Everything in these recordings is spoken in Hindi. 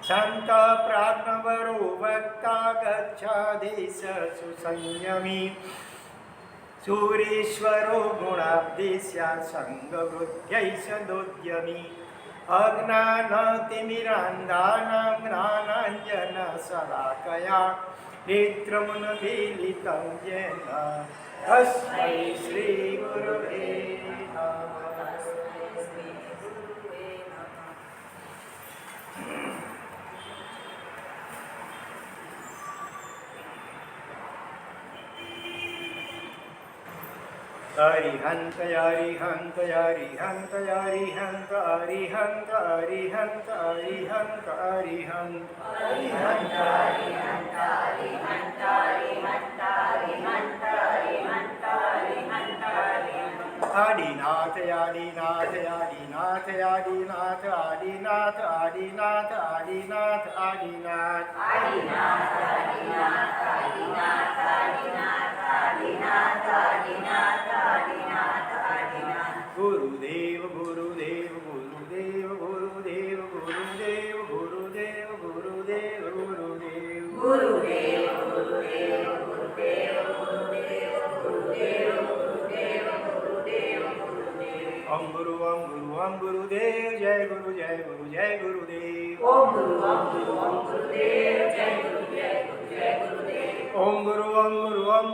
शांत प्राज्ञवरो वक्ता गच्छाधीश सुसंयमी सूरीश्वरो गुणाब्धिस्या संगवृद्ध्यैष दोद्यमी अज्ञानतिमिरान्धानां ज्ञानाञ्जनशलाकया नेत्रमुन्मीलितं येन तस्मै श्रीगुरवे नमः। अरिहंत अरिहंत अरिहंत अरिहंत अरिहंत अरिहंत अरिहंत अरिहंत अरिहंत अरिहंत अरिहंत अरिहंत अरिहंत अरिहंत अरिहंत आदिनाथ आदिनाथ आदिनाथ आदिनाथ आदिनाथ आदिनाथ आदिनाथ आदिनाथ आदिनाथ आदिनाथ आदिनाथ आदिनाथ आदिनाथ आदिनाथ आदिनाथ आदिनाथ गुरुदेव गुरुदेव गुरुदेव गुरुदेव गुरुदेव गुरुदेव गुरुदेव गुरुदेव गुरुदेव गुरुदेव गुरुदेव गुरुदेव गुरुदेव गुरुदेव गुरुदेव ओम गुरु गुरुदेव जय गुरु जय गुरु जय गुरुदेव ओम गुरुदेव जय गुरु जय गुरु जय गुरुदेव ओम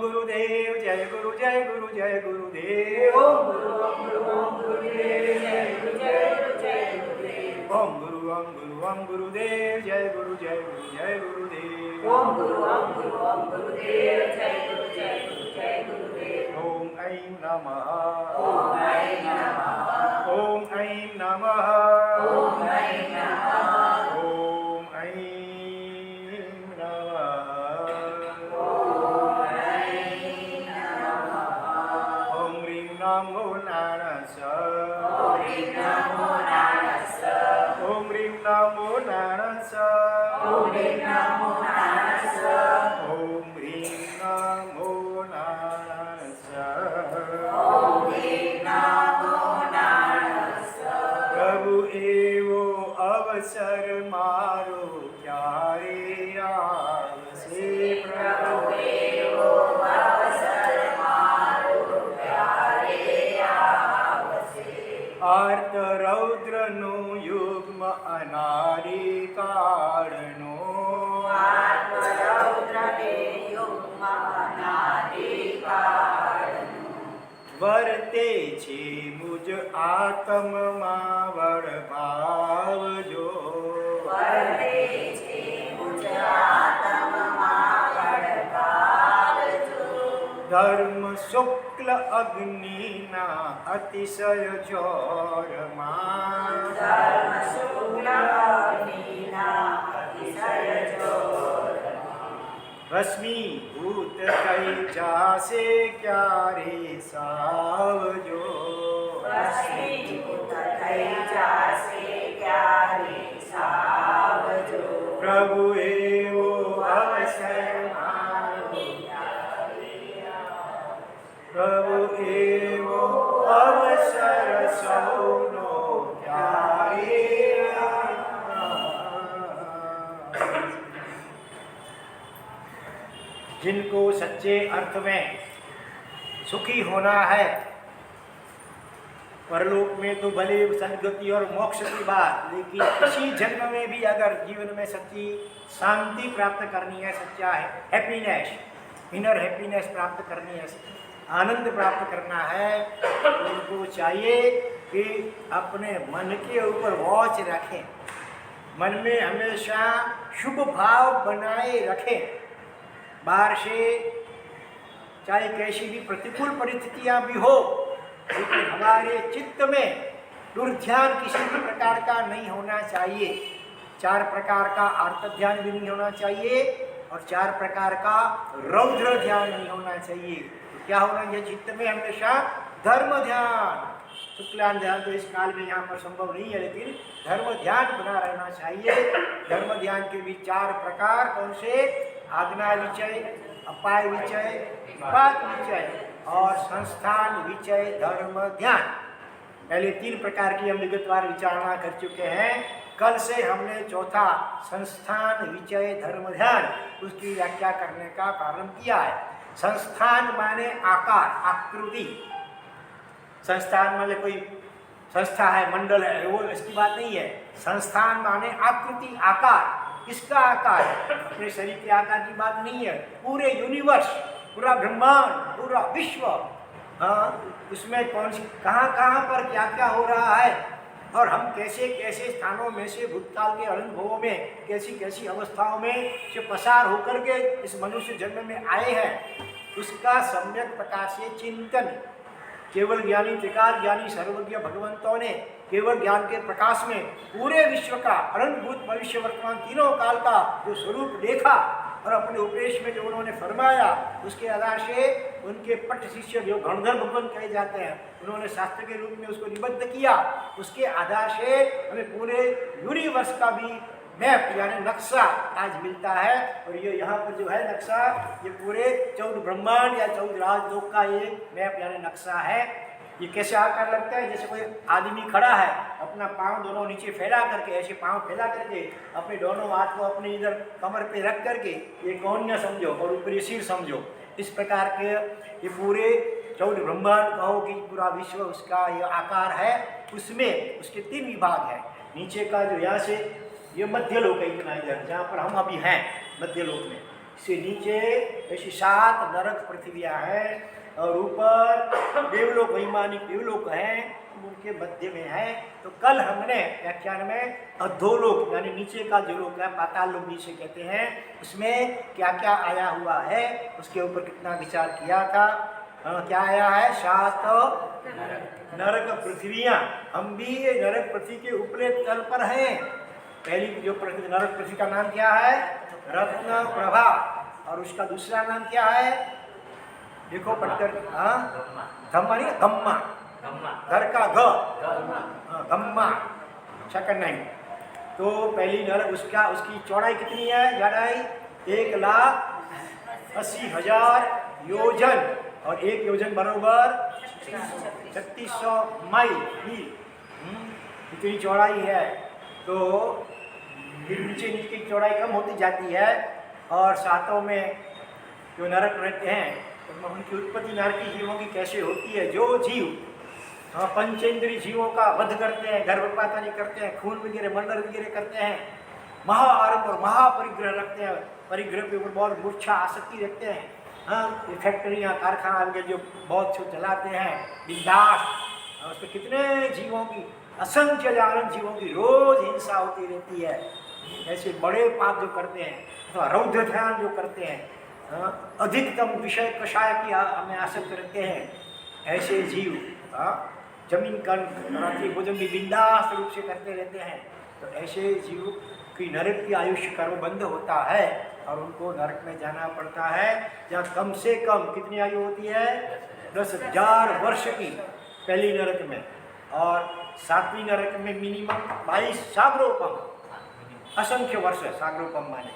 गुरुदेव जय गुरु जय गुरु जय गुरुदेव ओम गुरुदेव जय गुरु जय गुरु जय गुरुदेव ओम गुरुदेव जय गुरु जय गुरु जय गुरुदेव ओम गुरुदेव जय गुरु जय गुरु जय गुरुदेव ओम ऐं नमः ओम ऐं नमः ओम ऐं नमः ओम ऐं नमः ओम ऐं नमो नारायण ओम ह्रीं नमो नारायण ओम ह्रीं नमो नारायण ओम ह्रीं नमो नारायण ओम ह्रीं नमो नारायण ओम ह्रीं नमो नारायण प्रभु एवो अवसर मारो क्यारे आवसे प्रभु एवो अवसर आर्त रौद्रनो युग्म अनादि कारणो आर्त रौद्रने युग्म अनादि कारणो वर्ते छे मुझ आत्ममा वडभावजो वर्ते छे मुझ आत्ममा वडभावजो धर्म शुक्ल अग्निना अतिशय जोरमा धर्म शुक्ल अग्निना अतिशय जोरमा भस्मीभूत कई जासे क्यारे सावजो भस्मीभूत कई जासे क्यारे सावजो प्रभु एवो अवसर प्रभु एवो अवसर सौनो क्यारे जिनको सच्चे अर्थ में सुखी होना है परलोक में तो भले सदगति और मोक्ष की बात, लेकिन इसी जन्म में भी अगर जीवन में सच्ची शांति प्राप्त करनी है, सच्चा है हैप्पीनेस, इनर हैप्पीनेस प्राप्त करनी है, आनंद प्राप्त करना है, तो उनको चाहिए कि अपने मन के ऊपर वॉच रखें, मन में हमेशा शुभ भाव बनाए रखें। बाहर से चाहे कैसी भी प्रतिकूल परिस्थितियां भी हो, लेकिन हमारे चित्त में दुर्ध्यान किसी भी प्रकार का नहीं होना चाहिए। 4 प्रकार का आर्त ध्यान भी नहीं होना चाहिए और 4 प्रकार का रौद्र ध्यान नहीं होना चाहिए। तो क्या होना चाहिए चित्त में? हमेशा धर्म ध्यान। शुक्लान ध्यान तो इस काल में यहाँ पर संभव नहीं है, लेकिन धर्म ध्यान बना रहना चाहिए। धर्म ध्यान के भी 4 प्रकार कौन से? आज्ञा विचय, अपाय विचय, निपात विचय और संस्थान विचय धर्म ध्यान। पहले 3 प्रकार की हम विगतवार विचारणा कर चुके हैं। कल से हमने चौथा संस्थान विचय धर्म ध्यान उसकी व्याख्या करने का प्रारंभ किया है। संस्थान माने आकार, आकृति। संस्थान माने कोई संस्था है, मंडल है, वो इसकी बात नहीं है। संस्थान माने आकृति, आकार। किसका आकार है? अपने शरीर के आकार की बात नहीं है। पूरे यूनिवर्स, पूरा ब्रह्मांड, पूरा विश्व, हाँ, उसमें कौन सी कहाँ पर क्या क्या हो रहा है और हम कैसे कैसे स्थानों में से भूतकाल के अनुभवों में कैसी कैसी अवस्थाओं में से पसार होकर के इस मनुष्य जन्म में आए हैं, उसका सम्यक प्रकार से चिंतन केवल ज्ञानी, त्रिकाल ज्ञानी, सर्वज्ञ भगवंतों ने केवल ज्ञान के प्रकाश में पूरे विश्व का अनंत भूत भविष्य वर्तमान तीनों काल का जो स्वरूप देखा और अपने उपदेश में जो उन्होंने फरमाया, उसके आधार से उनके पट्ट शिष्य जो गणधर भगवंत कहे जाते हैं, उन्होंने शास्त्र के रूप में उसको निबद्ध किया। उसके आधार से हमें पूरे यूनिवर्स का भी मैप यानी नक्शा आज मिलता है। और ये यहाँ पर जो है नक्शा, ये पूरे 14 ब्रह्मांड या 14 राजलोक का ये मैप यानी नक्शा है। ये कैसे आकार लगता है? जैसे कोई आदमी खड़ा है, अपना पाँव दोनों नीचे फैला करके, ऐसे पाँव फैला करके अपने दोनों हाथ को अपने इधर कमर पे रख करके ये कौन न समझो और ऊपरी सिर समझो। इस प्रकार के ये पूरे 14 ब्रह्मांड कहो कि पूरा विश्व उसका ये आकार है। उसमें उसके 3 विभाग हैं। नीचे का जो यहाँ से ये मध्य लोक है, इतना इधर जहाँ पर हम अभी हैं मध्य लोक में, इससे नीचे ऐसी 7 नरक पृथ्वियाँ हैं और ऊपर देवलोक, वैमानिक देवलोक हैं, उनके मध्य में है। तो कल हमने व्याख्यान में अधोलोक यानी नीचे का जो लोक है, पाताल लोक जिसे कहते हैं, उसमें क्या क्या आया हुआ है उसके ऊपर कितना विचार किया था। क्या आया है? 7 नरक पृथ्वियाँ। हम भी ये नरक पृथ्वी के ऊपरी तल पर हैं। पहली जो नरक पृथ्वी का नाम क्या है? रत्न प्रभा। और उसका दूसरा नाम क्या है? देखो पढ़कर, हाँ, धम्मा नहीं, गम्मा, घर का ग, गम्मा, सेकंड नाइन। तो पहली नरक उसकी चौड़ाई कितनी है? चौड़ाई 1,80,000 योजन और 1 योजन बराबर 3600 मील। इतनी चौड़ाई है। तो फिर नीचे की चौड़ाई कम होती जाती है और सातों में जो नरक रहते हैं उनकी उत्पत्ति नारकी जीवों की कैसे होती है। जो जीव पंचेंद्रीय जीवों का वध करते हैं, गर्भपातनी करते हैं, खून वगैरह मंडल वगैरह करते हैं, महाआरंभ और महापरिग्रह रखते हैं, परिग्रह के ऊपर बहुत मूर्छा आसक्ति रखते हैं। हाँ, ये फैक्ट्रियाँ कारखाना वगैरह जो बहुत छो चलाते हैं बिंदास, उस पर कितने जीवों की, असंख्य जानन जीवों की रोज हिंसा होती रहती है। ऐसे बड़े पाप जो करते हैं अथवा रौद्र ध्यान जो करते हैं, अधिकतम विषय कषाय की हमें आसक्त रखते हैं, ऐसे जीव जमीन का रात्रि भोजन भी बिंदास रूप से करते रहते हैं। तो ऐसे जीव की नरक की आयुष्य कर्म बंद होता है और उनको नरक में जाना पड़ता है, जहाँ कम से कम कितनी आयु होती है? 10,000 वर्ष की पहली नरक में, और 7वीं नरक में मिनिमम 22 सागरोपम, असंख्य वर्ष है सागरोपम माने,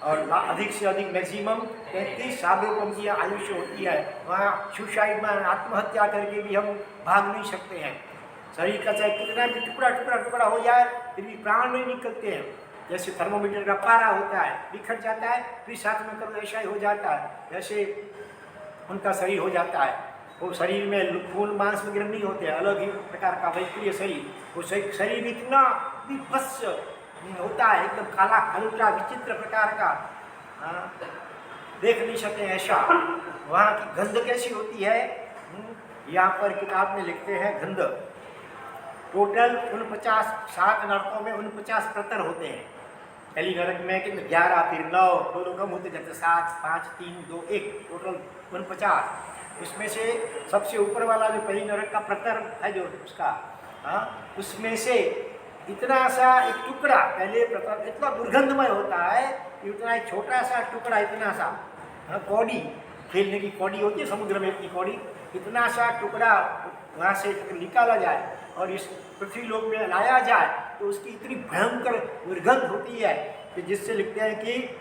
और अधिक से अधिक मैक्सिमम 33 सागरोपम की आयुष्य होती है। वहाँ सुसाइड में आत्महत्या करके भी हम भाग नहीं सकते हैं। शरीर का चाहे कितना भी टुकड़ा हो जाए फिर भी प्राण नहीं निकलते हैं। जैसे थर्मोमीटर का पारा होता है, बिखर जाता है, फिर साथ में करो ऐसा ही हो जाता है, जैसे उनका शरीर हो जाता है। वो शरीर में खून मांस वगैरह नहीं होते, अलग ही प्रकार का वैक्रिय शरीर। वो शरीर इतना विभत्स होता है, एकदम काला खलूटा विचित्र प्रकार का, देख नहीं सकते ऐसा। वहाँ की गंध कैसी होती है? यहाँ पर किताब में लिखते हैं गंध। टोटल 49 7 नरकों में 49 प्रतर होते हैं। पहली नरक में कितने? 11, फिर 9, 2 कम होते जाते, 7, 5, 3, 2, 1, टोटल 49। उसमें से सबसे ऊपर वाला जो पहली नरक का प्रतर है जो उसका, उसमें से इतना सा एक टुकड़ा, पहले प्रतर इतना दुर्गंधमय होता है, इतना एक छोटा सा टुकड़ा, इतना सा कौड़ी, खेलने की कौड़ी होती है समुद्र में, इतनी कौड़ी, इतना सा टुकड़ा वहाँ से निकाला जाए और इस पृथ्वी लोक में लाया जाए तो उसकी इतनी भयंकर दुर्गंध होती है कि जिससे लिखते हैं कि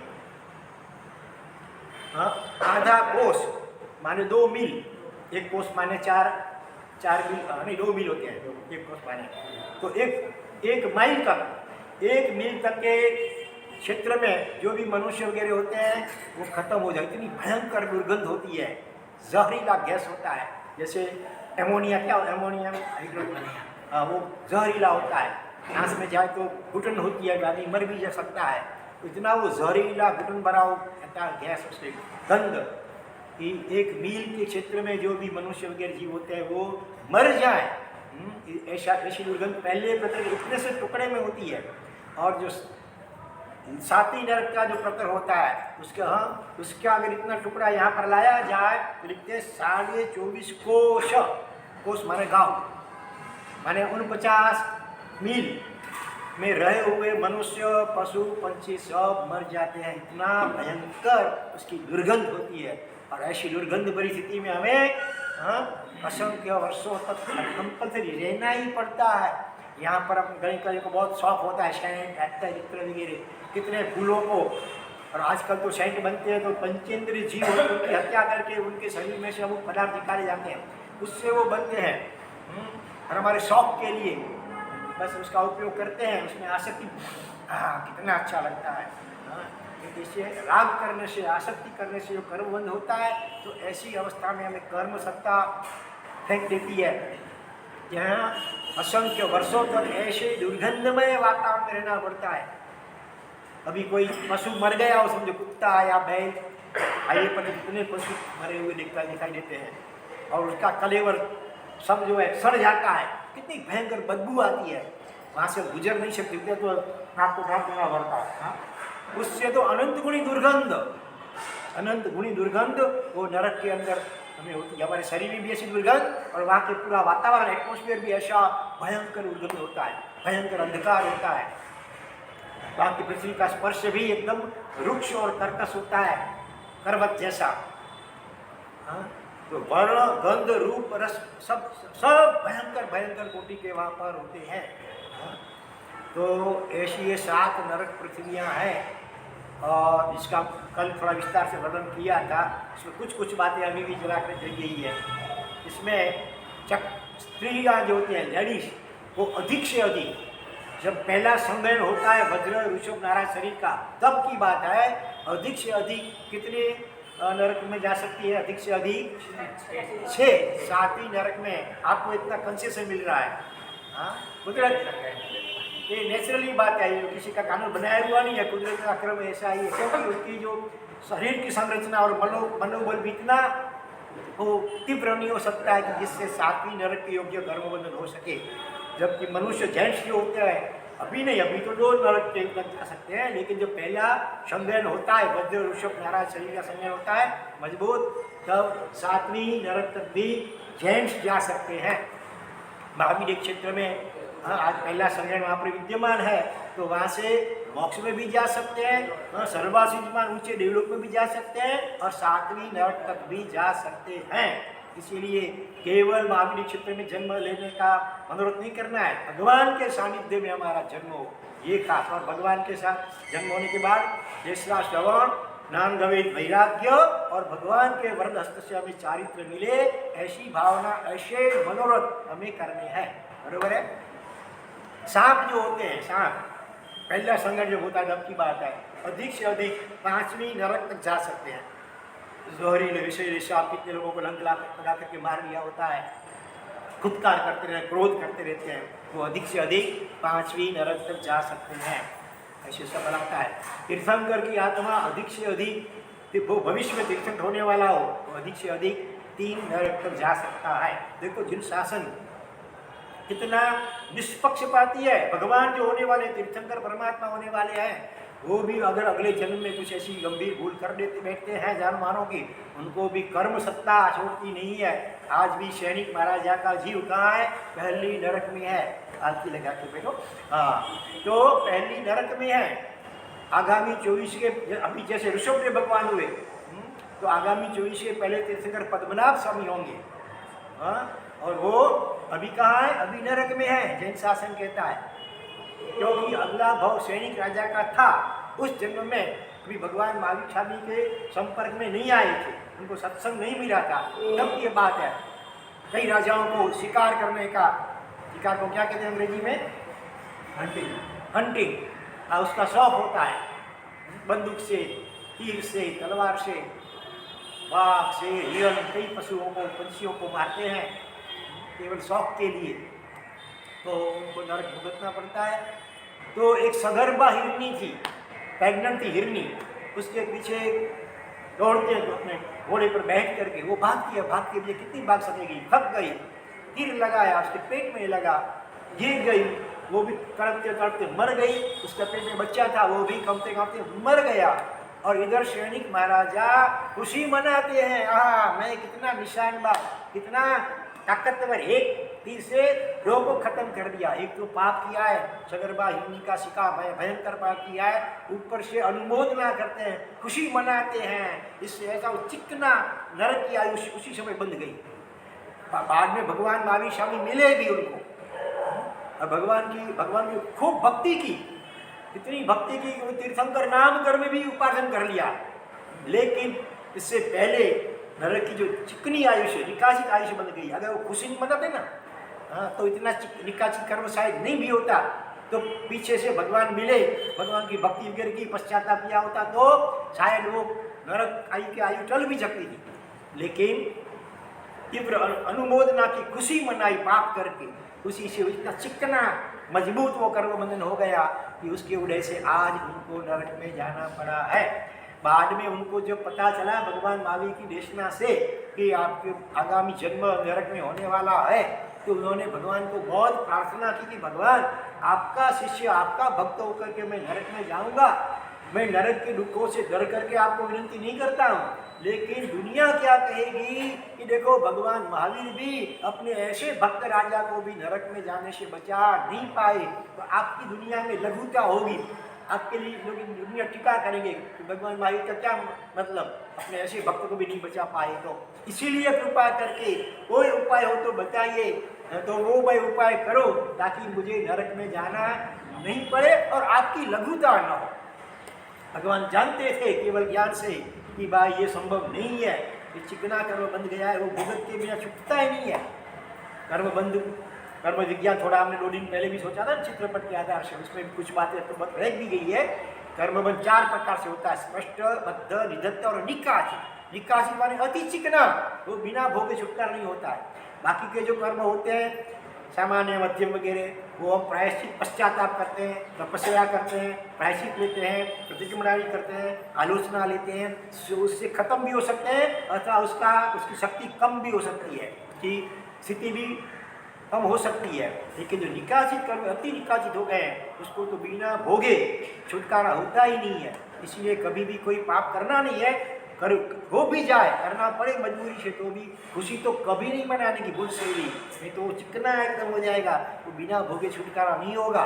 आधा कोस माने 2 मील, 1 कोस माने 4 मील, नहीं 2 मील होते हैं, 1 कोस माने, तो 1 1 मील तक के क्षेत्र में जो भी मनुष्य वगैरह होते हैं वो खत्म हो जाए। इतनी भयंकर दुर्गंध होती है, जहरीला गैस होता है, जैसे एमोनिया, क्या एमोनियम हाइड्रोजन, वो जहरीला होता है, सांस में जाए तो घुटन होती है, आदमी मर भी जा सकता है। तो इतना वो जहरीला घुटन भरा होता है गैस, उससे गंध कि 1 मील के क्षेत्र में जो भी मनुष्य वगैरह जीव होते हैं वो मर जाए। ऐसी दुर्गंध पहले प्रतर इतने से टुकड़े में होती है। और जो 7वीं नरक का जो प्रतर होता है उसका अगर इतना टुकड़ा यहाँ पर लाया जाए तो लिखते हैं 24.5 कोष माने गांव, माने 49 मील में रहे हुए मनुष्य पशु पंछी सब मर जाते हैं। इतना भयंकर उसकी दुर्गंध होती है। और ऐसी दुर्गंध भरी स्थिति में हमें असंख्य वर्षों तक कंपल्सरी रहना ही पड़ता है। यहाँ पर कहीं कहीं को बहुत शौक होता है, सेंट इत्र वगैरह, कितने फूलों को, और आजकल तो सेंट बनते हैं तो पंचेंद्रिय जीव उनकी हत्या करके उनके शरीर में से अमुक पदार्थ निकाले जाते हैं, उससे वो बनते हैं। और हमारे शौक के लिए बस उसका उपयोग करते हैं, उसमें आसक्ति, कितना अच्छा लगता है। इससे राग करने से, आसक्ति करने से जो कर्म बंद होता है तो ऐसी अवस्था में हमें कर्म सत्ता फेंक देती है, जहाँ असंख्य वर्षों तक ऐसे दुर्गंधमय वातावरण में रहना पड़ता है। अभी कोई पशु मर गया हो, समझो कुत्ता या बैल, हाईवे पर कितने पशु मरे हुए दिखाई देते हैं, और उसका कलेवर सब जो है सड़ जाता है, कितनी भयंकर बदबू आती है, वहाँ से गुजर नहीं सकते तो नाक को नाक देना पड़ता है। उससे तो अनंत गुणी दुर्गंध वो नरक के अंदर हमें होती है। हमारे शरीर में भी ऐसी दुर्गंध और वहाँ के पूरा वातावरण, एटमॉस्फेयर भी ऐसा भयंकर दुर्गंध होता है, भयंकर अंधकार होता है। वहाँ की पृथ्वी का स्पर्श भी एकदम रुक्ष और कर्कश होता है, पर्वत जैसा। तो वर्ण गंध रूप रस सब भयंकर कोटि के वहाँ पर होते हैं। तो ऐसी ये 7 नरक पृथ्वियाँ हैं, और इसका कल थोड़ा विस्तार से वर्णन किया था। इसमें कुछ बातें अभी भी जला कर चली गई है। इसमें स्त्रियाँ जो होती हैं, लेडीज, वो अधिक से अधिक, जब पहला संगयन होता है वज्र ऋषभ नारायण शरीर का, तब की बात है। अधिक से अधिक कितने नरक में जा सकती है? अधिक से अधिक 6। 7वीं नरक में आपको इतना कंसेशन मिल रहा है। कुदरत, ये नेचुरली बात है, ये किसी का कानून बनाया हुआ नहीं है, कुदरत का क्रम ऐसा ही है। क्योंकि उसकी जो शरीर की संरचना और मनोबल भी इतना वो तीव्र नहीं हो सकता है कि जिससे 7वीं नरक के योग्य कर्मबंधन हो सके। जबकि मनुष्य जेंट्स जो होते हैं, अभी नहीं, अभी तो 2 नरक के कर सकते हैं, लेकिन जो पहला संगयन होता है, वज्र ऋषभ नारायण शरीर का संगयन होता है मजबूत, तब 7वीं नरक तक भी जेंट्स जा सकते हैं। महावीर क्षेत्र में आज पहला संगयन वहाँ पर विद्यमान है, तो वहाँ से मोक्ष में भी जा सकते हैं, सर्वासिजमान ऊंचे देवलोक में भी जा सकते हैं, और 7वीं नरक तक भी जा सकते हैं। इसीलिए केवल महावीर क्षेत्र में जन्म लेने का मनोरथ नहीं करना है, भगवान के सानिध्य में हमारा जन्म हो, ये खास। और भगवान के साथ जन्म होने के बाद तीसरा श्रवण, ज्ञान गवेद वैराग्य, और भगवान के वरद हस्त से हमें चारित्र मिले, ऐसी भावना, ऐसे मनोरथ हमें करने हैं। बरोबर है। सांप जो होते हैं, सांप पहला संगठन जो होता है तब की बात है, अधिक से अधिक 5वीं नरक तक जा सकते हैं। जहरीले विषय सांप कितने लोगों को लंक लगा करके मार दिया होता है, खुदकार करते रहते, क्रोध करते रहते हैं, वो अधिक से अधिक 5वीं नरक तक जा सकते हैं। ऐसे सब बनाता है। तीर्थंकर की आत्मा अधिक से अधिक, वो भविष्य में तीर्थंकर होने वाला हो, तो अधिक से अधिक 3 नरक तक जा सकता है। देखो जिन शासन कितना निष्पक्षपाती है। भगवान जो होने वाले, तीर्थंकर परमात्मा होने वाले हैं, वो भी अगर अगले जन्म में कुछ ऐसी गंभीर भूल कर देते बैठते हैं जान मानो की, उनको भी कर्म सत्ता छोड़ती नहीं है। आज भी सैनिक महाराजा का जीव कहाँ है? पहली नरक में है। आलती लगा के बैठो। तो पहली नरक में है। आगामी 24 के, अभी जैसे ऋषभ भगवान हुए, तो आगामी 24 के पहले तीर्थंकर पद्मनाभ स्वामी होंगे। और वो अभी कहाँ है? अभी नरक में है, जैन शासन कहता है। क्योंकि अगला भाव सैनिक राजा का था, उस जन्म में अभी भगवान महावीर स्वामी के संपर्क में नहीं आए थे, उनको सत्संग नहीं मिला था, तब ये बात है। कई राजाओं को शिकार करने का, शिकार को क्या कहते हैं अंग्रेजी में? हंटिंग। हंटिंग उसका शौक होता है, बंदूक से, तीर से, तलवार से, बाघ से, हिरण, कई पशुओं को, पंछियों को मारते हैं केवल शौक के लिए, तो उनको नरक भुगतना पड़ता है। तो एक सगर्भा हिरनी थी, प्रेग्नेंट थी हिरनी, उसके पीछे दौड़ते हैं तो अपने घोड़े पर बैठ करके वो भागती है, भागती है, कितनी भाग सकेगी, थक गई, तीर लगाया, उसके पेट में लगा, गिर गई, वो भी तड़पते तड़पते मर गई, उसका पेट में बच्चा था वो भी कांपते कांपते मर गया। और इधर सैनिक महाराजा खुशी मनाते हैं, मैं कितना निशानबाज, कितना ताकतवर, एक तीर से दो को खत्म कर दिया। एक तो पाप किया है, सगर्भा हिरनी का शिकार भयंकर पाप किया है, ऊपर से अनुमोदना करते हैं, खुशी मनाते हैं, इससे ऐसा चिकना नरक की आयुष उसी समय बंध गई। बाद में भगवान महावीर स्वामी मिले भी उनको, और भगवान की खूब भक्ति की, इतनी भक्ति की कि तीर्थंकर नाम कर में भी उपार्जन कर लिया। लेकिन इससे पहले नरक की जो चिकनी आयुष है, निकासित आयुष बन गई। अगर वो खुशी मनाते ना, तो इतना निकासित कर्म शायद नहीं भी होता, तो पीछे से भगवान मिले, भगवान की भक्ति वगैरह की, पश्चाताप किया होता तो शायद वो नरक आयु की आयु टल भी सकती थी। लेकिन तीव्र अनुमोदना की खुशी मनाई पाप करके, उसी से इतना चिकना मजबूत वो कर्म बंधन हो गया कि उसकी वजह से आज उनको नरक में जाना पड़ा है। बाद में उनको जब पता चला भगवान महावीर की देशना से कि आपके आगामी जन्म नरक में होने वाला है, तो उन्होंने भगवान को बहुत प्रार्थना की कि भगवान आपका शिष्य, आपका भक्त होकर के मैं नरक में जाऊंगा, मैं नरक के दुखों से डर करके आपको विनती नहीं करता हूँ, लेकिन दुनिया क्या कहेगी कि देखो भगवान महावीर भी अपने ऐसे भक्त राजा को भी नरक में जाने से बचा नहीं पाए, तो आपकी दुनिया में लघुता होगी, आपके लिए लोग दुनिया टीका करेंगे कि भगवान महावीर का क्या मतलब, अपने ऐसे भक्त को भी नहीं बचा पाए। तो इसीलिए कृपा करके कोई उपाय हो तो बताइए, तो वो भाई उपाय करो ताकि मुझे नरक में जाना नहीं पड़े और आपकी लघुता न हो। भगवान जानते थे केवल ज्ञान से कि भाई ये संभव नहीं है, ये चिकना कर्म बंध गया है, वो भुगत के बिना छूटता ही नहीं है। कर्म विज्ञान थोड़ा हमने 2 दिन पहले भी सोचा था चित्रपट के आधार से, उसमें भी कुछ बातें तो बहुत रह भी गई है। कर्मबंध 4 प्रकार से होता है, स्पष्ट, बद्ध, निधत्त और निकासित। निकासित माने अति चिकना, वो बिना भोगे छुटकारा नहीं होता है। बाकी के जो कर्म होते हैं सामान्य मध्यम वगैरह, वो हम प्रायश्चित पश्चाताप करते हैं, तपस्या करते हैं, प्रायश्चित लेते हैं, प्रतिक्रमणारी करते हैं, आलोचना लेते हैं, उससे खत्म भी हो सकते हैं अथवा उसकी शक्ति कम भी हो सकती है, कि स्थिति भी कम हो सकती है। लेकिन जो निकासित कर्म अति निकासित हो गए हैं उसको तो बिना भोगे छुटकारा होता ही नहीं है। इसलिए कभी भी कोई पाप करना नहीं है, हो भी जाए, करना पड़े मजबूरी से, तो भी खुशी तो कभी नहीं मनाने की भूल से भी, नहीं तो वो चिकना एकदम हो जाएगा, वो बिना भोगे छुटकारा नहीं होगा।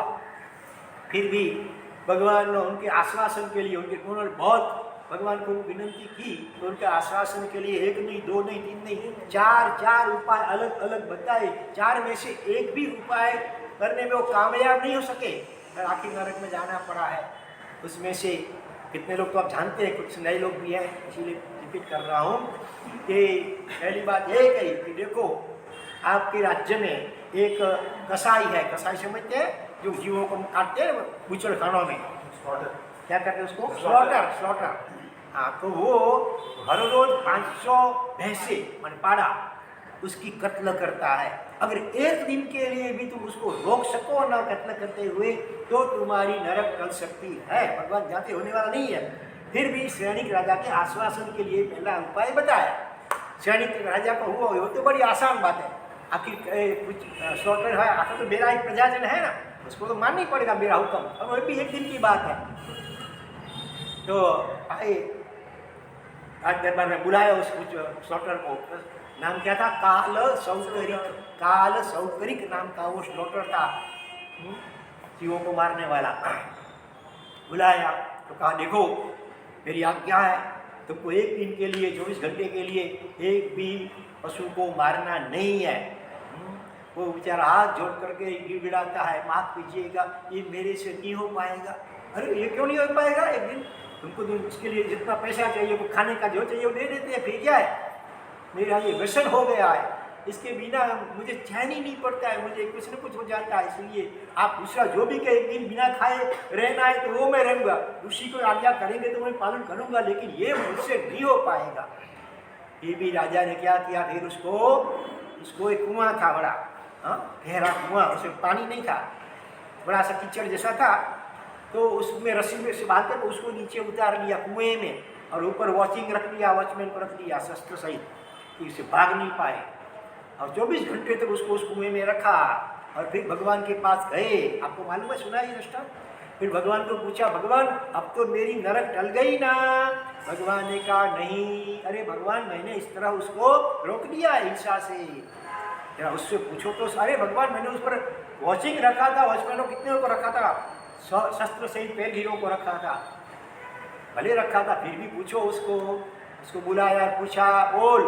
फिर भी भगवान ने उनके आश्वासन के लिए, उन्होंने बहुत भगवान को विनती की, तो उनके आश्वासन के लिए 1 नहीं, 2 नहीं, 3 नहीं, 4 उपाय अलग अलग बताए। 4 में से एक भी उपाय करने में वो कामयाब नहीं हो सके, आखिर नरक में जाना पड़ा है। उसमें से कितने लोग तो आप जानते हैं, कुछ नए लोग भी हैं, इसीलिए रिपीट कर रहा हूँ कि पहली बात यह कही कि देखो आपके राज्य में एक कसाई है, कसाई समझते हैं, जो जीवों को काटते हैं बुचड़ खानों में, क्या करते हैं उसको, स्लॉटर। हाँ, तो वो हर रोज 500 भैंसे मन पाड़ा उसकी कत्ल करता है। अगर एक दिन के लिए भी तुम उसको रोक सको ना कत्ल करते हुए, तो तुम्हारी नरक टल सकती है। भगवान जाते होने वाला नहीं है। फिर भी सैनिक राजा के आश्वासन के लिए पहला उपाय बताया। सैनिक राजा को हुआ हो तो बड़ी आसान बात है, आखिर कुछ स्लॉटर है, आखिर तो मेरा एक प्रजाजन है ना, उसको तो मानना ही पड़ेगा मेरा हुक्म, और वो भी एक दिन की बात है। तो आए आज दरबार में बुलाया उस स्लॉटर को, नाम क्या था, काल सौकरिक नाम का वो स्लॉटर था, जीवों को मारने वाला। बुलाया तो कहा देखो मेरी आज्ञा है, तुमको एक दिन के लिए 24 घंटे के लिए एक भी पशु को मारना नहीं है। वो बेचारा हाथ जोड़ करके गिड़गिड़ाता है, माफ कीजिएगा ये मेरे से नहीं हो पाएगा। अरे ये क्यों नहीं हो पाएगा, एक दिन तुमको तो इसके लिए जितना पैसा चाहिए वो खाने का जो चाहिए वो दे देते हैं, फिर क्या है, मेरा ये व्यसन हो गया है, इसके बिना मुझे चैन ही नहीं पड़ता है, मुझे कुछ न कुछ हो जाता है। इसलिए आप दूसरा जो भी कहे, एक दिन बिना खाए रहना है तो वो मैं रहूँगा, ऋषि को आज्ञा करेंगे तो मैं पालन करूँगा, लेकिन ये मुझसे नहीं हो पाएगा। ये भी राजा ने क्या किया, फिर उसको एक कुआं था बड़ा, गहरा कुआं, उसमें पानी नहीं था, बड़ा सा कीचड़ जैसा था, तो उसमें रस्सी में से बांध कर उसको नीचे उतार लिया कुएं में, और ऊपर वॉचिंग रख लिया, वॉचमैन को रख लिया शस्त्र सहित, कि उसे भाग नहीं पाए। और 24 घंटे तक उसको उस कुएं में रखा, और फिर भगवान के पास गए। आपको मालूम है, सुना ये दृष्टांत? फिर भगवान को पूछा, भगवान अब तो मेरी नरक टल गई ना? भगवान ने कहा नहीं, अरे भगवान मैंने इस तरह उसको रोक दिया हिंसा से, जरा उससे पूछो तो। अरे भगवान मैंने उस पर वॉचिंग रखा था, वॉचमैनों कितने को रखा था, शस्त्र सहित पैरगीरों को रखा था, भले रखा था, फिर भी पूछो उसको बुलाया, पूछा, बोल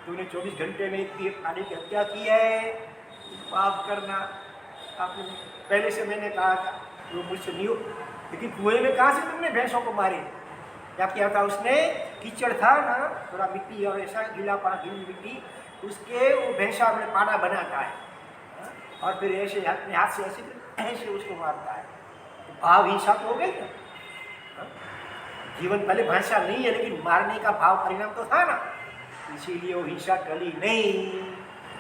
तूने 24 घंटे में इतनी प्राणी की हत्या की है, पाप करना। आपने पहले से मैंने कहा था वो मुझसे नहीं हो, लेकिन कुएं में कहाँ से तुमने भैंसों को मारे? क्या किया था उसने? कीचड़ था ना, थोड़ा मिट्टी और ऐसा गीला गीली मिट्टी, उसके वो भैंसा में पाना बनाता है, और फिर ऐसे अपने हाथ से ऐसे उसको मारता है। भाव हिंसा तो हो गई ना, जीवन पहले भाषा नहीं है, लेकिन मारने का भाव परिणाम तो था ना, इसीलिए वो हिंसा टली नहीं,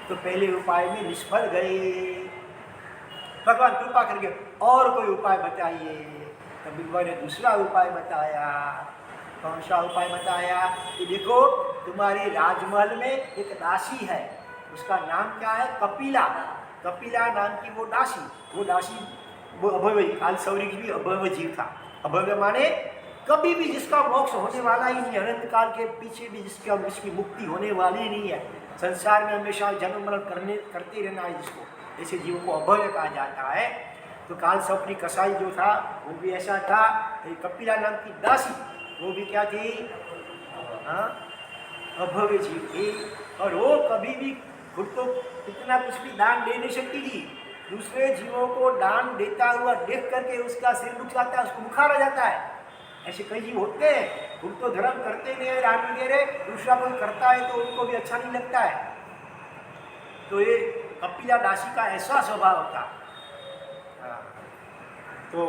तो पहले उपाय में निष्फल गए। भगवान कृपा करके और कोई उपाय बताइए, तो भगवान ने दूसरा उपाय बताया। कौन सा उपाय बताया? कि देखो तुम्हारे राजमहल में एक दासी है, उसका नाम क्या है? कपिला। कपिला नाम की वो दासी वो अभव्य, कालसौरी की भी अभव्य जीव था। अभव्य माने कभी भी जिसका मोक्ष होने वाला ही नहीं, अनंत काल के पीछे भी जिसकी मुक्ति होने वाली नहीं है, संसार में हमेशा जन्म मरण करते रहना है जिसको, ऐसे जीवों को अभव्य कहा जाता है। तो कालसौपरी कसाई जो था वो भी ऐसा था। कपिला नाम की दासी वो भी क्या थी? अभव्य जीव थी, और वो कभी भी खुद तो इतना कुछ भी दान दे नहीं सकती थी, दूसरे जीवों को दान देता हुआ देख करके उसका सिर दुख जाता है, उसको बुखार आ जाता है। ऐसे कई जीव होते हैं, खुद तो धर्म करते नहीं है, दान नहीं दे रहे, दूसरा कोई करता है तो उनको भी अच्छा नहीं लगता है। तो ये कपिला दासी का ऐसा स्वभाव था। तो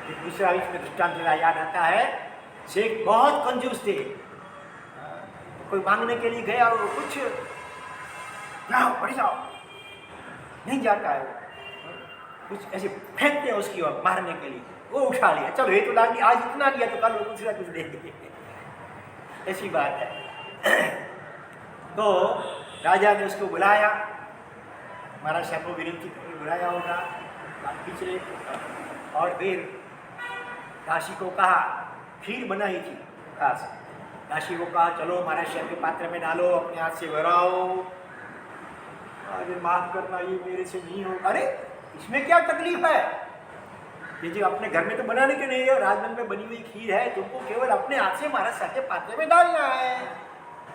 एक दूसरा इसमें दृष्टांत मेरा याद आता है, शेख बहुत कंजूस थे, कोई मांगने के लिए गया और कुछ जाओ बढ़ जाओ, नहीं जाता है वो, कुछ ऐसे फेंकते हैं उसकी ओर मारने के लिए, वो उठा लिया, चलो ये तो डाल दिया, आज इतना दिया तो कल वो दूसरा कुछ दे देंगे, ऐसी बात है। तो राजा ने उसको बुलाया, महाराज साहब को विनती करके बुलाया होगा पिछले, और फिर दासी को कहा, खीर बनाई थी खास, दासी को कहा चलो महाराज साहब के पात्र में डालो, अपने हाथ से भराओ, अरे माफ करना ये मेरे से नहीं हो। अरे इसमें क्या तकलीफ है? ये जो अपने घर में तो बनाने के नहीं है, राजमहल में बनी हुई खीर है, तुमको केवल अपने हाथ से महाराज साहब के पात्र में डालना है,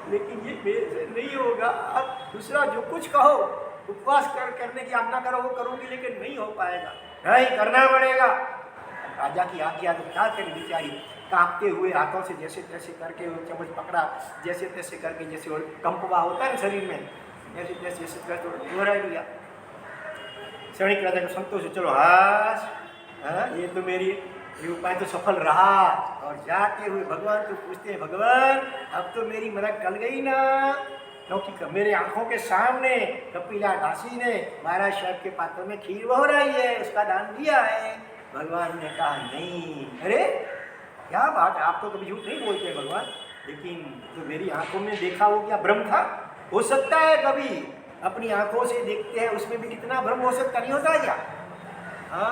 लेकिन ये मेरे से नहीं होगा। अब दूसरा जो कुछ कहो, उपवास करने की आज्ञा करो वो करूँगी, लेकिन नहीं हो पाएगा, नहीं करना पड़ेगा। राजा की आज्ञा तो क्या करें, बेचारी कांपते हुए हाथों से जैसे तैसे करके वो चम्मच पकड़ा, जैसे तैसे करके, जैसे वो कंपवा होता है शरीर में, जैसे तैसे दोहरा लिया। क्षणिक राजा को संतोष, चलो हास, ये तो मेरी ये उपाय तो सफल रहा। और जाते हुए भगवान को पूछते हैं, भगवान अब तो मेरी मरक टल गई ना, क्योंकि मेरे आंखों के सामने कपिला दासी ने महाराज साहब के पात्र में खीर बह रही है, उसका दान दिया है। भगवान ने कहा नहीं, अरे क्या बात है, आप तो कभी झूठ नहीं बोलते भगवान, लेकिन जो मेरी आंखों में देखा वो क्या भ्रम था? हो सकता है कभी अपनी आंखों से देखते हैं, उसमें भी कितना भ्रम हो सकता, नहीं होता है क्या? हाँ,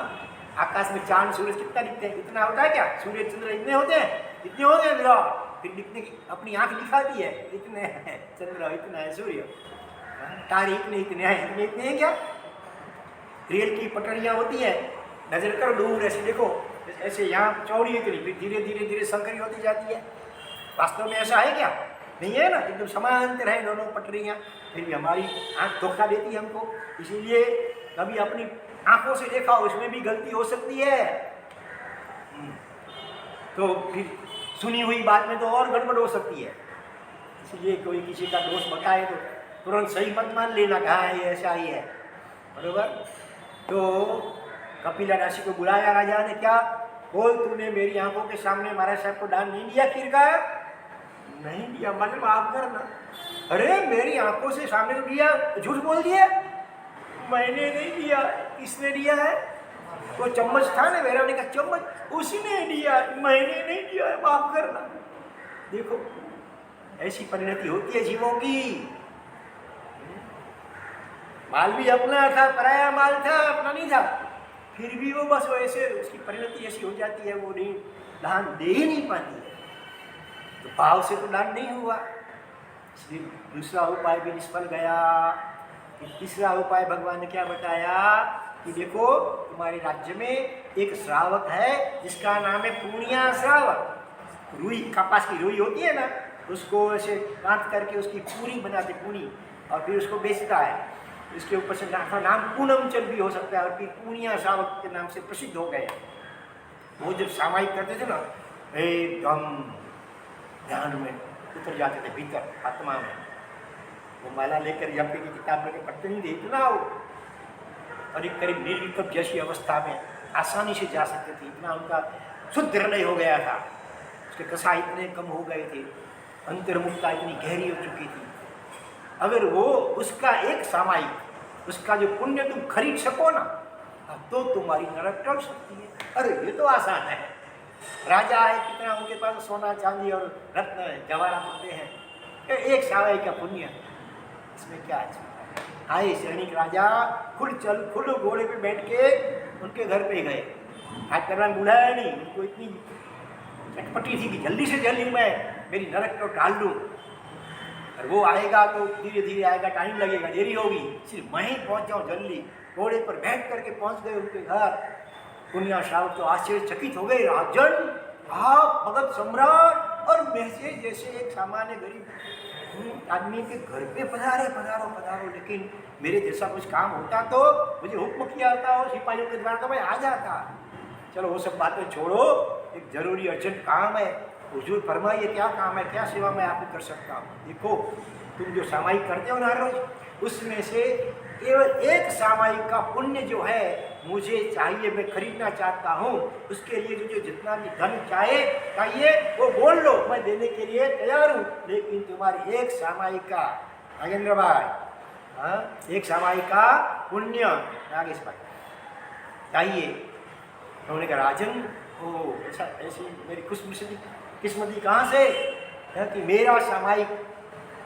आकाश में चांद सूरज कितना दिखते हैं, इतना होता है क्या? सूर्य चंद्र इतने होते हैं, इतने होते हैं विराट, फिर दिखने की अपनी आंख दिखाती है, इतने हैं चंद्र, इतना है सूर्य, तारे इतने हैं क्या? रेल की पटरियाँ होती है, नजर करो दूर ऐसे देखो, ऐसे यहाँ चौड़ी इतनी, फिर धीरे धीरे संकरी होती जाती है। वास्तव में ऐसा है क्या? नहीं है ना, एकदम समांतर है दोनों पटरियाँ, फिर भी हमारी आँख धोखा देती है हमको। इसीलिए कभी अपनी आंखों से देखा, उसमें भी गलती हो सकती है, तो फिर सुनी हुई बात में तो और गड़बड़ हो सकती है। इसलिए कोई किसी का दोष बताए तो तुरंत सही मत मान लेना कि हाँ ये ऐसा ही है, बरोबर। तो कपिला ऋषि को बुलाया राजा ने, क्या बोल, तूने मेरी आंखों के सामने महाराज साहब को दान नहीं दिया खीर का? नहीं दिया, मतलब माफ करना। अरे मेरी आंखों से सामने दिया, झूठ बोल दिया, मैंने नहीं दिया। किसने दिया है? वो चम्मच था ना मेरा, ने कहा चम्मच उसने दिया, मैंने नहीं दिया है, माफ करना। देखो ऐसी परिणति होती है जीवों की। माल भी अपना था, पराया माल था, अपना नहीं था, फिर भी वो बस वैसे उसकी परिणति ऐसी हो जाती है, वो नहीं दान दे ही नहीं पाती है। तो भाव से तो दान नहीं हुआ, इसलिए दूसरा उपाय भी निष्फल गया। तीसरा उपाय भगवान ने क्या बताया कि देखो तुम्हारे राज्य में एक श्रावक है जिसका नाम है पूर्णिया श्रावक। रुई, कपास की रुई होती है ना, उसको ऐसे काट करके उसकी पूरी बनाते, पूरी, और फिर उसको बेचता है। इसके ऊपर से नाम पूनम चंद भी हो सकता है, और फिर पूर्णिया श्रावक के नाम से प्रसिद्ध हो गए। वो जब सामायिक करते थे ना, एकदम ध्यान में उतर जाते थे भीतर आत्मा में। वो माला लेकर यज्ञ की किताब लेकर पढ़ते नहीं थे, इतना वो करीब करीब निर्विकल्प जैसी अवस्था में आसानी से जा सकते थे, इतना उनका शुद्ध हृदय हो गया था। उसके कसा इतने कम हो गए थे, अंतर्मुखता इतनी गहरी हो चुकी थी। अगर वो उसका एक सामायिक, उसका जो पुण्य तुम खरीद सको ना, तो तुम्हारी नरक टल सकती है। अरे ये तो आसान है, राजा है, कितना उनके पास सोना चांदी और रत्न जवाहरात होते हैं, एक सामायिक का पुण्य, इसमें क्या है? आए सैनिक राजा खुद घोड़े पे बैठ के उनके घर पे गए। आज करना बुलाया नहीं, उनको इतनी चटपटी थी कि जल्दी से जल्दी मैं मेरी नरक को टाल दूँ, और वो आएगा तो धीरे धीरे आएगा, टाइम लगेगा, देरी होगी, सिर्फ मैं ही पहुँच जाऊँ जल्दी। घोड़े पर बैठ करके पहुँच गए उनके घर। पुण्या श्रावक तो आश्चर्यचकित हो गए, राजन आप भगत सम्राट और वैसे जैसे एक सामान्य गरीब आदमी के घर पे पधारे, पधारो, लेकिन मेरे जैसा कुछ काम होता तो मुझे हुक्म किया होता हो सिपाहियों के द्वारा, तो मैं आ जाता। चलो वो सब बातें छोड़ो, एक जरूरी अर्जेंट काम है, हुजूर फरमाइए क्या काम है, क्या सेवा मैं आपको कर सकता हूँ। देखो तुम जो सामायिक करते हो ना रोज, उसमें से केवल एक सामायिक का पुण्य जो है मुझे चाहिए, मैं खरीदना चाहता हूँ। उसके लिए मुझे जितना भी धन चाहिए वो बोल लो, मैं देने के लिए तैयार हूँ, लेकिन तुम्हारी एक सामायिक का, नागेंद्र भाई, हाँ, एक सामायिक का पुण्य नागेश भाई चाहिए। उन्होंने कहा राजन ओ ऐसा ऐसी मेरी किस्मती कहाँ से है कि मेरा सामायिक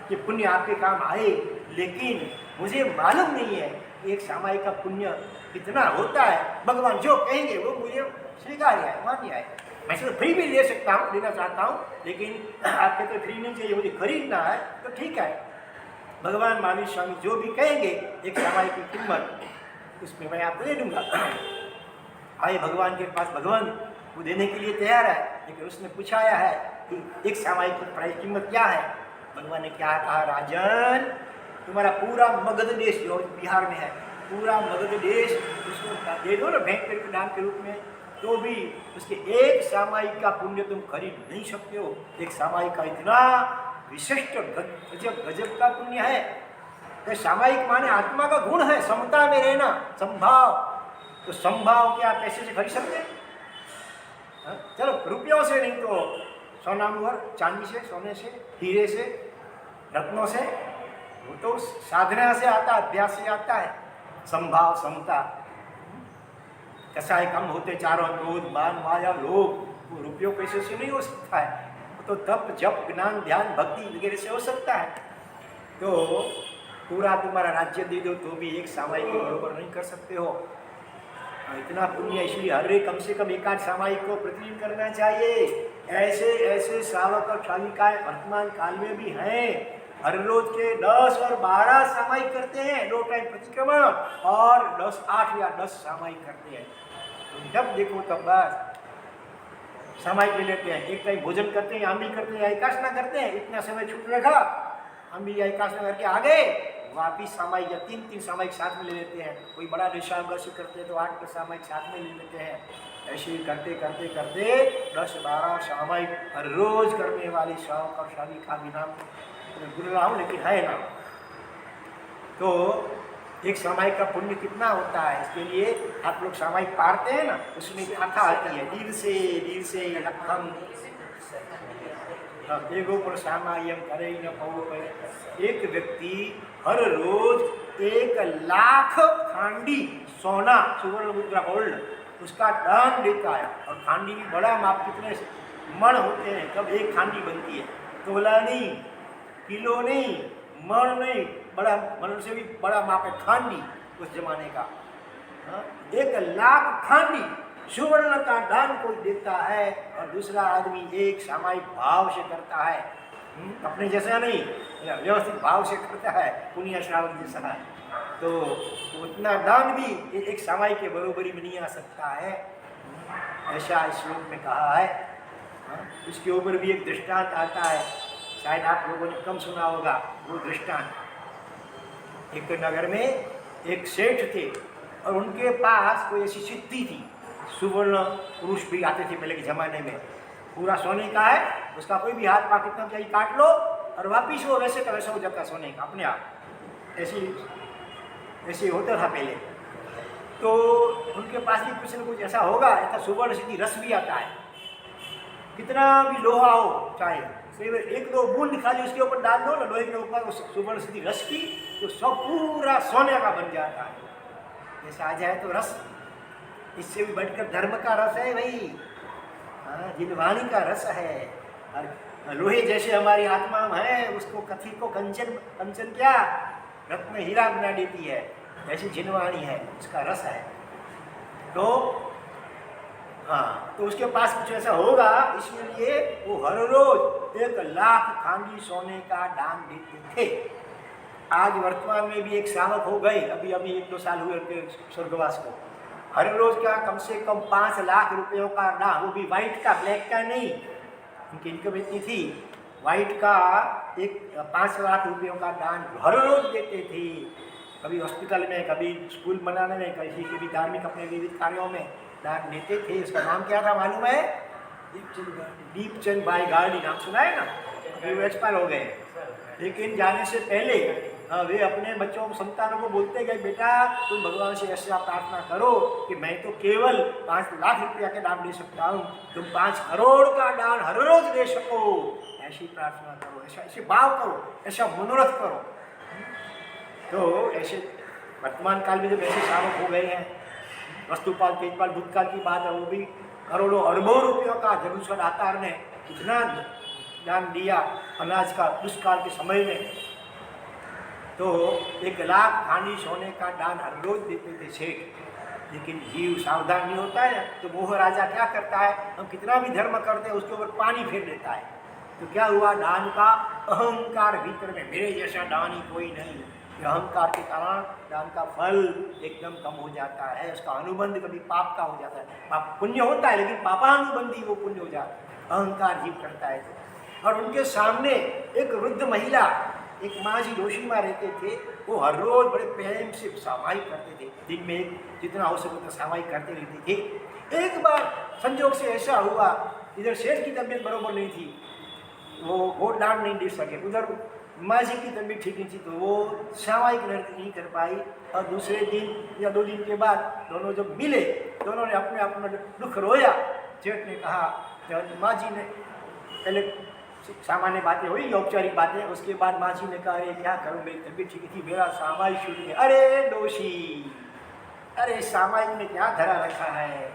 के पुण्य आपके काम आए, लेकिन मुझे मालूम नहीं है कि एक सामायिक का पुण्य कितना होता है। भगवान जो कहेंगे वो मुझे स्वीकार्य है, मान्य है। मैं तो फ्री भी ले सकता हूँ, लेना चाहता हूँ, लेकिन आपके तो फ्री नहीं चाहिए, मुझे खरीदना है तो ठीक है। भगवान महावीर स्वामी जो भी कहेंगे एक सामायिक की कीमत, उसमें मैं आपको दे दूंगा। आए भगवान के पास, भगवान वो देने के लिए तैयार है, लेकिन उसने पूछाया है कि एक सामायिक की प्राइस कीमत क्या है। भगवान ने क्या कहा, राजन तुम्हारा पूरा मगध देश जो बिहार में है, पूरा मगध देश उसको दे दो ना भेंट करके दान के रूप में, तो भी उसके एक सामायिक का पुण्य तुम खरीद नहीं सकते हो। एक सामायिक का इतना विशिष्ट गजब का पुण्य है। तो सामायिक माने आत्मा का गुण है, समता में रहना, संभाव। तो संभाव क्या पैसे से खरीद सकते हैं? चलो रुपयों से नहीं तो सोना मुहर, चांदी से, सोने से, हीरे से, रत्नों से, वो तो साधना से आता है, अभ्यास से आता है। संभाव, समता, कसाई कम होते चारों, क्रोध मान माया लोभ, वो रुपयों पैसे से नहीं हो सकता है। वो तो तप जप ज्ञान ध्यान भक्ति वगैरह से हो सकता है। तो पूरा तुम्हारा राज्य दे दो तो भी एक सामायिक के बराबर नहीं कर सकते हो। इतना पुण्य, इसलिए हर एक कम से कम एकाध सामायिक को प्रतिदिन करना चाहिए। ऐसे ऐसे श्रावक और श्राविकाएं वर्तमान काल में भी हैं, हर रोज के 10 और 12 सामायिक करते हैं, 2 टाइम प्रतिक्रमण, और 8 या 10 सामायिक करते हैं। तो जब देखो तब बस सामायिक ले लेते हैं, एक टाइम भोजन करते हैं, आंबी करते हैं, एकादशना करते हैं, इतना समय छूट रखा, आंबी या एकादशना करके आ गए, वापिस सामायिक या 3-3 सामायिक साथ में ले लेते हैं। कोई बड़ा निशांगर्ष करते हैं तो 8 सामायिक साथ में ले लेते हैं। ऐसे ही करते करते करते 10-12 सामायिक हर रोज करने वाले श्रावक और श्राविका भी नाम बोल रहा हूँ लेकिन है ना। तो एक सामायिक का पुण्य कितना होता है, इसके लिए आप लोग सामायिक पारते हैं ना, उसमें कथा आती है, धीर से लखम देखो पर सामायम करे न पाओ। एक व्यक्ति हर रोज 1,00,000 खांडी सोना, सुवर्ण मुद्रा गोल्ड, उसका दान देता है। और खांडी भी बड़ा माप, कितने मण होते हैं, कब एक खांडी बनती है, तोला नहीं, किलो नहीं, मण नहीं, बड़ा मण से भी बड़ा माप है खांडी उस जमाने का। 1,00,000 खांडी सुवर्ण का दान कोई देता है, और दूसरा आदमी एक सामायिक भाव से करता है, अपने जैसा नहीं, व्यवस्थित भाव से करता है, पुण्य श्रावण जैसा है, तो उतना दान भी एक सामायिक के बरोबरी में नहीं आ सकता है, ऐसा इस श्लोक में कहा है। इसके ऊपर भी एक दृष्टांत आता है, शायद आप लोगों ने कम सुना होगा वो दृष्टांत। एक नगर में एक सेठ थे और उनके पास कोई ऐसी सिद्धि थी, सुवर्ण पुरुष भी आते थे पहले के ज़माने में, पूरा सोने का है, उसका कोई भी हाथ पाक कितना चाहिए काट लो और वापिस वो वैसे का वैसा हो जाता सोने का अपने आप, ऐसे होता था पहले। तो उनके पास भी कुछ न कुछ ऐसा होगा, ऐसा सुवर्ण सिद्धि रस भी आता है, कितना भी लोहा हो चाहे, एक दो बूंद खाली उसके ऊपर डाल दो ना लोहे के ऊपर सुवर्ण सिद्धि रस की, तो सब पूरा सोने का बन जाता है। ऐसा आ जाए तो रस, इससे भी बढ़कर धर्म का रस है भाई, हाँ, जिनवाणी का रस है। और लोहे जैसे हमारी आत्मा है, उसको कथी को कंचन क्या रत्न हीरा बना देती है, ऐसी जिनवाणी है, उसका रस है। तो हाँ, तो उसके पास कुछ ऐसा होगा, इसलिए वो हर रोज 1,00,000 खांडी सोने का दान देते थे। आज वर्तमान में भी एक श्रावक हो गए, अभी 1-2 साल हुए उनके स्वर्गवास को, हर रोज का कम से कम 5 लाख रुपयों का दान, वो भी वाइट का, ब्लैक का नहीं, उनकी इनकम इतनी थी, वाइट का 5 लाख रुपयों का दान हर रोज देते थे। कभी हॉस्पिटल में, कभी स्कूल बनाने में, किसी के भी धार्मिक अपने विविध कार्यों में दान देते थे। उसका नाम क्या था मालूम है? दीपचंद भाई गार्डी, नाम सुना है ना? वो एक्सपायर हो गए, लेकिन जाने से पहले वे अपने बच्चों को, संतानों को बोलते गए, बेटा तुम भगवान से ऐसा प्रार्थना करो कि मैं तो केवल 5 लाख रुपया के दान दे सकता हूँ, तुम 5 करोड़ का दान हर रोज दे सको, ऐसी प्रार्थना करो, ऐसे भाव करो, ऐसा मनोरथ करो। तो ऐसे वर्तमान काल में जब ऐसे श्रावक हो गए हैं, वस्तुपाल, तेजपाल, भूतकाल की बात है, वो भी करोड़ों अरबों रुपयों का जगुस्वर दातार ने कितना दान दिया अनाज का दुष्काल के समय में। तो 1,00,000 खांडी सोने का दान हर रोज देते थे सेठ। लेकिन जीव सावधान नहीं होता है, तो मोह राजा क्या करता है, हम कितना भी धर्म करते हैं उसके ऊपर पानी फेर देता है। तो क्या हुआ, दान का अहंकार भीतर में, मेरे जैसा दानी कोई नहीं, अहंकार के कारण दान का फल एकदम कम हो जाता है, उसका अनुबंध कभी पाप का हो जाता है। पाप पुण्य होता है लेकिन पापानुबंधी वो पुण्य हो जाता है, अहंकार जीव करता है। और उनके सामने एक वृद्ध महिला, एक माँ जी जोशीमा रहते थे, वो हर रोज बड़े प्रेम से सामायिक करते थे, दिन में जितना हो सके उतना सामायिक करते रहते थे। एक बार संजोग से ऐसा हुआ, इधर शेठ की तबीयत बरोबर नहीं थी, वो दान नहीं दे सके, उधर माँ जी की तबीयत ठीक नहीं थी, तो वो सामायिक नहीं कर पाई। और दूसरे दिन या 2 दिन के बाद दोनों जब मिले, दोनों ने अपने अपना दुख रोया। जेठ ने कहा, माँ जी ने पहले सामान्य बातें हुई, औपचारिक बातें, उसके बाद माँ जी ने कहा, अरे क्या करूँ, मेरी तबीयत ठीक थी, मेरा सामायिक शुरू है। अरे दोषी, अरे सामायिक में क्या धरा रखा है,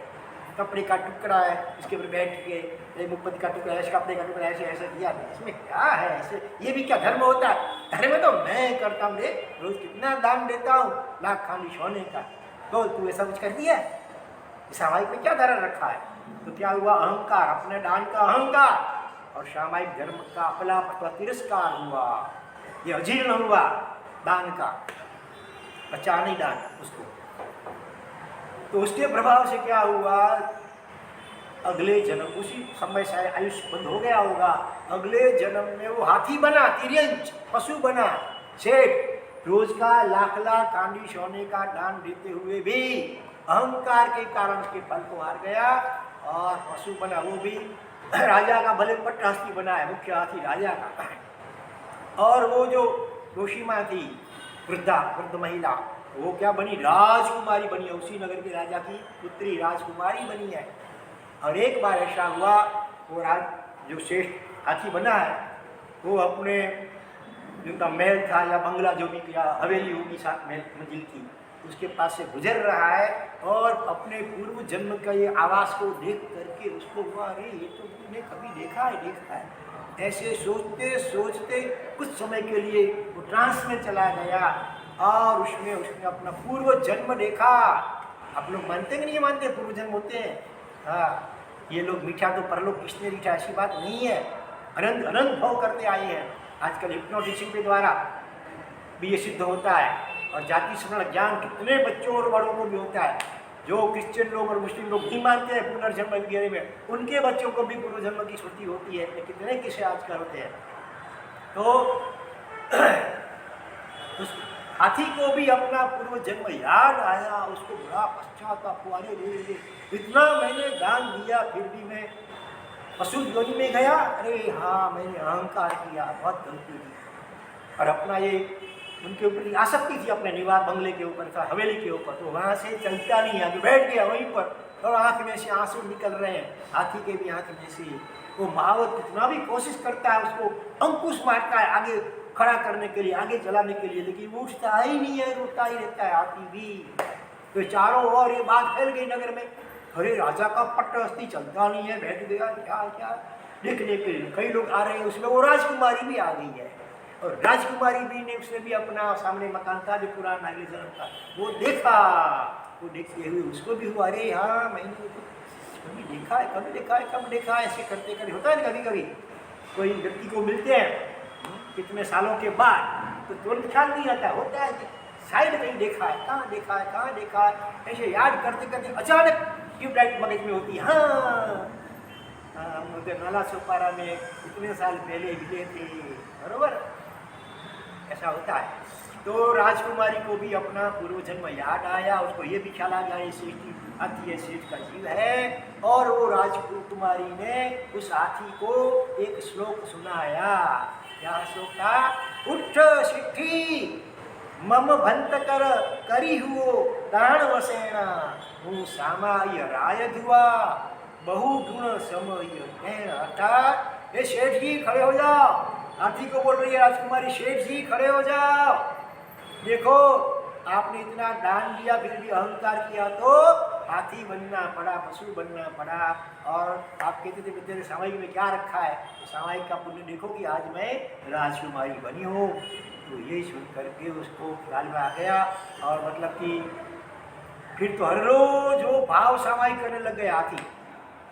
कपड़े का टुकड़ा है, इसके ऊपर बैठ के मुक्ति का टुकड़ा, ऐसे कपड़े का टुकड़ा, ऐसे ऐसे किया, इसमें क्या है, ऐसे ये भी क्या धर्म होता है? धर्म तो मैं करता हूँ, रोज कितना दान देता हूँ, 1,00,000 खांडी सोने का, तो तू ऐसा कुछ कर दिया? सामायिक में क्या धरा रखा है? तो क्या हुआ, अहंकार, अपने दान का अहंकार और सामायिक धर्म का अपना तिरस्कार हुआ, ये अजीर्ण हुआ दान का, बचा नहीं दान उसको। तो उसके प्रभाव से क्या हुआ, अगले जन्म, उसी समय से आयुष्य बंद हो गया होगा, अगले जन्म में वो हाथी बना, तिर्यंच पशु बना। सेठ रोज का 1,00,000 खांडी सोने का दान देते हुए भी अहंकार के कारण उसके फल को हार गया और पशु बना, वो भी राजा का, भले पट्टहस्ती बना है, मुख्य हाथी राजा का। और वो जो जोशीमा थी वृद्ध महिला, वो क्या बनी, राजकुमारी बनी है, उसी नगर के राजा की पुत्री राजकुमारी बनी है। और एक बार ऐसा हुआ, वो जो श्रेष्ठ हाथी बना है वो अपने जिनका महल था या बंगला जो भी या हवेली होगी साथ में मंजिल की, उसके पास से गुजर रहा है और अपने पूर्व जन्म का ये आवास को देख करके उसको हुआ, अरे ये तो मैंने कभी देखा है। ऐसे सोचते सोचते कुछ समय के लिए वो ट्रांस में चला गया और उसने अपना पूर्व जन्म देखा। आप लोग मानते कि नहीं मानते पूर्व जन्म होते हैं? हाँ, ये लोग मीठा तो परलोक किसने मीठा, ऐसी बात नहीं है। अनंत अनंत भाव करते आए हैं। आजकल हिप्नोटिज्म के द्वारा भी ये सिद्ध होता है और जाति स्मरण ज्ञान कितने बच्चों और बड़ों को भी होता है। जो क्रिश्चियन लोग और मुस्लिम लोग नहीं मानते हैं पुनर्जन्म वगैरह में, उनके बच्चों को भी पूर्वजन्म की स्मृति होती है। कितने किस्से आजकल होते हैं। तो उस हाथी को भी अपना पूर्व जन्म याद आया, उसको बड़ा पश्चाताप हुआ, अरे इतना मैंने दान दिया फिर भी मैं पशु योनि में गया, अरे हाँ मैंने अहंकार किया, बहुत गलती की। और अपना ये उनके ऊपर आसक्ति थी, अपने निवास बंगले के ऊपर था, हवेली के ऊपर, तो वहाँ से चलता नहीं आगे बैठ गया वहीं पर और आँख में से आंसू निकल रहे हैं, हाथी के भी आँख में से। वो महावत कितना भी कोशिश करता है, उसको अंकुश मारता है आगे खड़ा करने के लिए, आगे चलाने के लिए, लेकिन वो उठता ही नहीं है, रोता ही रहता है हाथी भी। तो चारों ओर ये बात फैल गई नगर में, अरे राजा का पट्ट अस्थि चलता नहीं है, बैठ गया, क्या देखने के लिए कई लोग आ रहे हैं। उसमें वो राजकुमारी भी आ गई है और राजकुमारी भी ने उसने भी अपना सामने मकान था जो पुराना अगले जन्म का, वो देखा। वो देखते हुए उसको भी हुआ, अरे हाँ मैंने कभी देखा है, कब देखा है, ऐसे करते करते होता है। कभी कभी कोई व्यक्ति को मिलते हैं कितने सालों के बाद तो तुरंत ख्याल नहीं आता, होता है शायद कहीं देखा है, कहाँ देखा है, ऐसे याद करते करते अचानक ट्यूबलाइट मगज में होती है, हाँ हम लोग नाला सोपारा में इतने साल पहले मिले थे, बरोबर, ऐसा होता है। तो राजकुमारी को भी अपना पूर्व जन्म याद आया, उसको ये भी ख्याल आ गया ये सेठ हाथी है, सेठ का जीव है। और वो राजकुमारी ने उस हाथी को एक श्लोक सुनाया। क्या श्लोक था? उठ सिद्धि मम भंत कर करी हुओ दान वसेना हूँ सामाय राय धुआ बहु गुण समय। अर्थात ये सेठ जी खड़े हो जाओ, हाथी को बोल रही है राजकुमारी, सेठ जी खड़े हो जाओ, देखो आपने इतना दान दिया फिर भी अहंकार किया तो हाथी बनना पड़ा, पशु बनना पड़ा। और आप कहते थे तेरे सामायिक में क्या रखा है, तो सामायिक का पुण्य देखो कि आज मैं राजकुमारी बनी हूँ। तो ये सुन करके उसको ख्याल में आ गया और मतलब कि फिर तो हर रोज वो भाव सामायिक करने लग गए हाथी।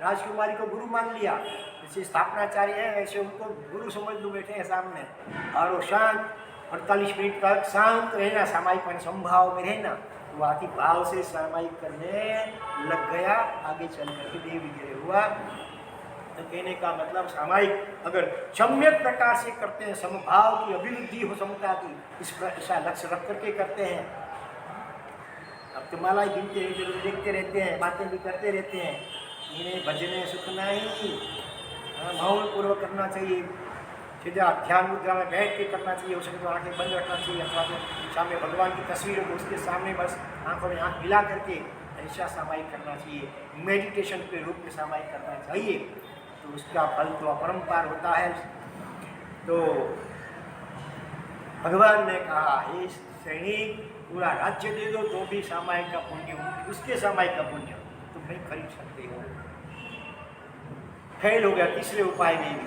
राजकुमारी को गुरु मान लिया, जैसे स्थापनाचार्य है वैसे उनको गुरु समझ लो, बैठे हैं सामने, और वो शांत 48 मिनट तक शांत रहना, सामायिक मान संभाव में रहना। तो हाथी भाव से सामायिक करने लग गया, आगे चल करके देव विग्रह हुआ। तो कहने का मतलब सामायिक अगर सम्यक प्रकार से करते हैं, समभाव की अभिवृद्धि हो, समता की, ऐसा लक्ष्य रख करके करते हैं। अब तो माला गिनते रहते, देखते रहते हैं, बातें भी करते रहते हैं, इन्हें भजने सुख नहीं, मौन पूर्वक करना चाहिए, सीधा ध्यान मुद्रा में बैठ के करना चाहिए, उसके तो आँखें बंद रखना चाहिए, अथवा तो सामने भगवान की तस्वीर हो उसके सामने बस आँखों में आँख मिला करके ऐसा सामायिक करना चाहिए, मेडिटेशन के रूप में सामायिक करना चाहिए। तो उसका फल तो अपरंपार होता है। तो भगवान ने कहा हे सैनिक पूरा राज्य दे दो तो भी सामायिक का पुण्य, उसके सामायिक का पुण्य तुम नहीं खरीद सकते हो। फेल हो गया तीसरे उपाय में भी।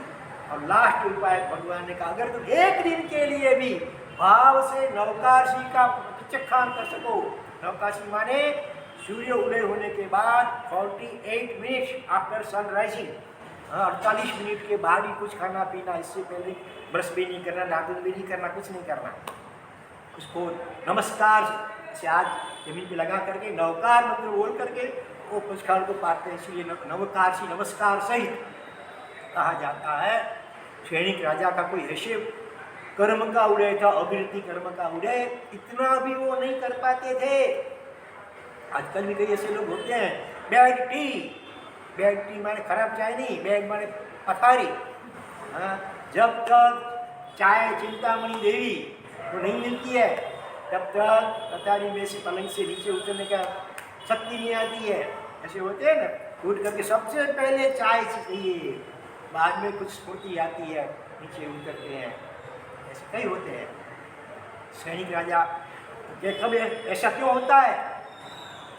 और लास्ट उपाय भगवान ने कहा अगर तुम एक दिन के लिए भी भाव से नवकाशी का प्रत्यक्षान कर सको, नवकाशी माने सूर्य उदय होने के बाद 48 मिनट्स आफ्टर सनराइजिंग, 48 मिनट के बाद ही कुछ खाना पीना, इससे पहले ब्रश भी नहीं करना, नाखून भी नहीं करना, कुछ नहीं करना। उसको नमस्कार से आज जमीन पे लगा करके नवकार मंत्र बोल करके वो कुछ खान को पाते हैं, इसलिए नवकारशी नमस्कार सहित कहा जाता है। सैनिक राजा का कोई ऐसे कर्म का उदय था, अभिवृद्धि कर्म का उदय, इतना भी वो नहीं कर पाते थे। आजकल भी कई ऐसे लोग होते हैं, बैड टी माने खराब चाय नहीं, बैड माने पथारी। हाँ, जब तक चाय चिंतामणि देवी वो नहीं मिलती है तब तक कतारी में से पलंग से नीचे उतरने का शक्ति नहीं आती है। ऐसे होते हैं ना, उठ करके सबसे पहले चाय चाहिए, बाद में कुछ स्फूर्ति आती है, नीचे उतरते हैं। ऐसे कई होते हैं सैनिक राजा। कब ऐसा क्यों होता है?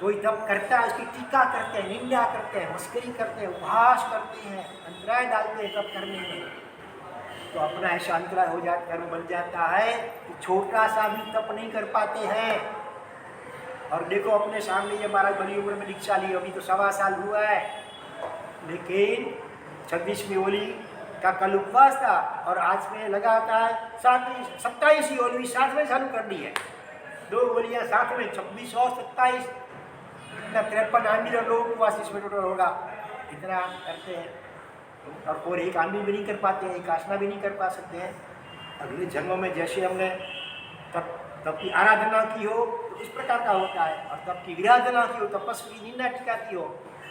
कोई तब करता है, उसकी टीका करते हैं, निंदा करते हैं, मस्करी करते हैं, उपहास करते हैं, अंतराय डालते हैं तब करने में, तो अपना ऐसा अंतराय हो जाता, कर्म बन जाता है कि छोटा सा भी तप नहीं कर पाते हैं। और देखो अपने सामने ये महाराज बड़ी उम्र में दीक्षा ली, अभी तो 1.25 साल हुआ है, लेकिन 26वीं होली का कल उपवास था और आज में लगातार 27वीं होली साथ में चालू कर दी है। 2 होलियाँ साथ में 26 और 27, इतना 53 आदमी लोग उपवास इसमें टोटल होगा, इतना करते हैं। और कोई एक आदमी भी नहीं कर पाते हैं, एक आसना भी नहीं कर पा सकते हैं। अगले जन्म में जैसे हमने तब की आराधना की हो तो इस प्रकार का होता है, और तब की विराधना की हो, तपस्वी निंदा टीका की हो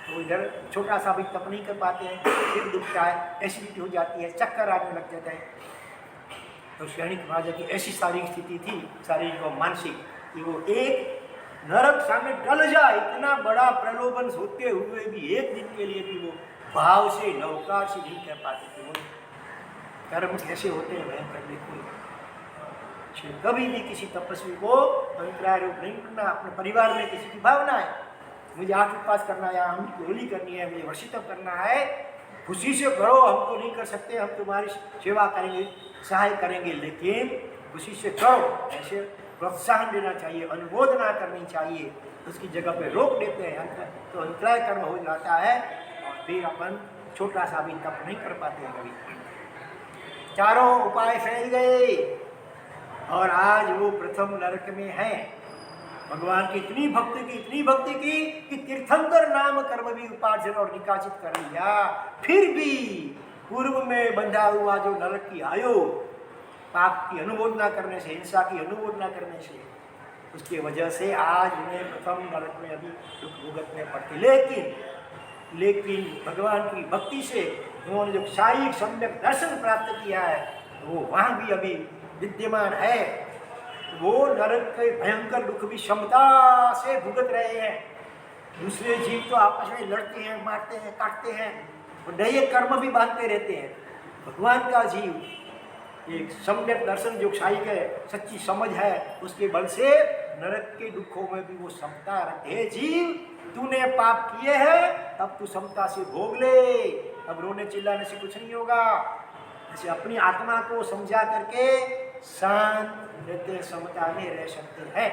तो इधर छोटा सा भी तप नहीं कर पाते हैं, फिर दुखता है, एसिडिटी हो जाती है, चक्कर आने लग जाता है। तो सैनिक महाराज की ऐसी शारीरिक स्थिति थी, शारीरिक और मानसिक, कि वो एक नरक सामने टल जाए, इतना बड़ा प्रलोभन होते हुए भी एक दिन के लिए भी वो भाव से नौकार से नहीं कर पाते थे। वो कर्म कैसे होते हैं भयंकर देखो। कभी भी किसी तपस्वी को अंतराय रूप नहीं करना। अपने परिवार में किसी की भावना है, मुझे आठ उपवास करना है, हम होली करनी है, मुझे वर्षितव करना है, खुशी से करो, हम तो नहीं कर सकते, हम तुम्हारी सेवा करेंगे, सहाय करेंगे, लेकिन खुशी से करो, ऐसे प्रोत्साहन देना चाहिए, अनुमोदना करनी चाहिए। उसकी जगह पे रोक देते हैं तो अंतराय कर्म हो जाता है, और फिर अपन छोटा सा भी तप नहीं कर पाते हैं कभी। चारों उपाय फैल गए और आज वो प्रथम नरक में है। भगवान की इतनी भक्ति की कि तीर्थंकर नाम कर्म भी उपार्जन और निकासित कर लिया, फिर भी पूर्व में बंधा हुआ जो नरक की आयु, पाप की अनुमोदना करने से, हिंसा की अनुमोदना करने से, उसकी वजह से आज उन्हें प्रथम नरक में अभी दुख भुगतने पड़ते। लेकिन भगवान की भक्ति से उन्होंने जो शारीरिक सम्यक दर्शन प्राप्त किया है वो वहाँ भी अभी विद्यमान है। वो नरक के भयंकर दुख भी क्षमता से भुगत रहे हैं। दूसरे जीव तो आपस में लड़ते हैं, मारते हैं, काटते हैं, और नए कर्म भी बांधते रहते हैं। भगवान का जीव एक सम्यक दर्शन जो शाही के सच्ची समझ है, उसके बल से नरक के दुखों में भी वो समता रखते हैं। जीव तूने पाप किए हैं, अब तू समता से भोग ले, अब रोने चिल्लाने से कुछ नहीं होगा। ऐसे अपनी आत्मा को समझा करके शांत रहते, समता में रह सकते हैं।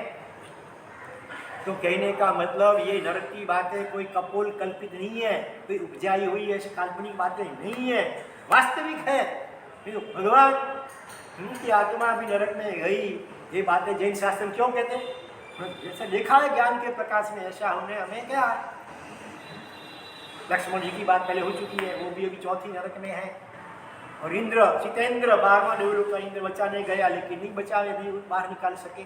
तो कहने का मतलब ये नरक की बातें कोई कपोल कल्पित नहीं है, कोई उपजाई हुई ऐसी काल्पनिक बातें नहीं है, वास्तविक है। भगवान उनकी आत्मा भी नरक में गई, ये बातें जैन शास्त्र में क्यों कहते हैं? जैसा देखा है ज्ञान के प्रकाश में, ऐसा होने हमें क्या है। लक्ष्मण जी की बात पहले हो चुकी है, वो भी अभी चौथी नरक में है। और इंद्र, सीतेंद्र 12वां देवलोक का इंद्र बचाने गया, लेकिन नहीं बचावे, भी बाहर निकाल सके।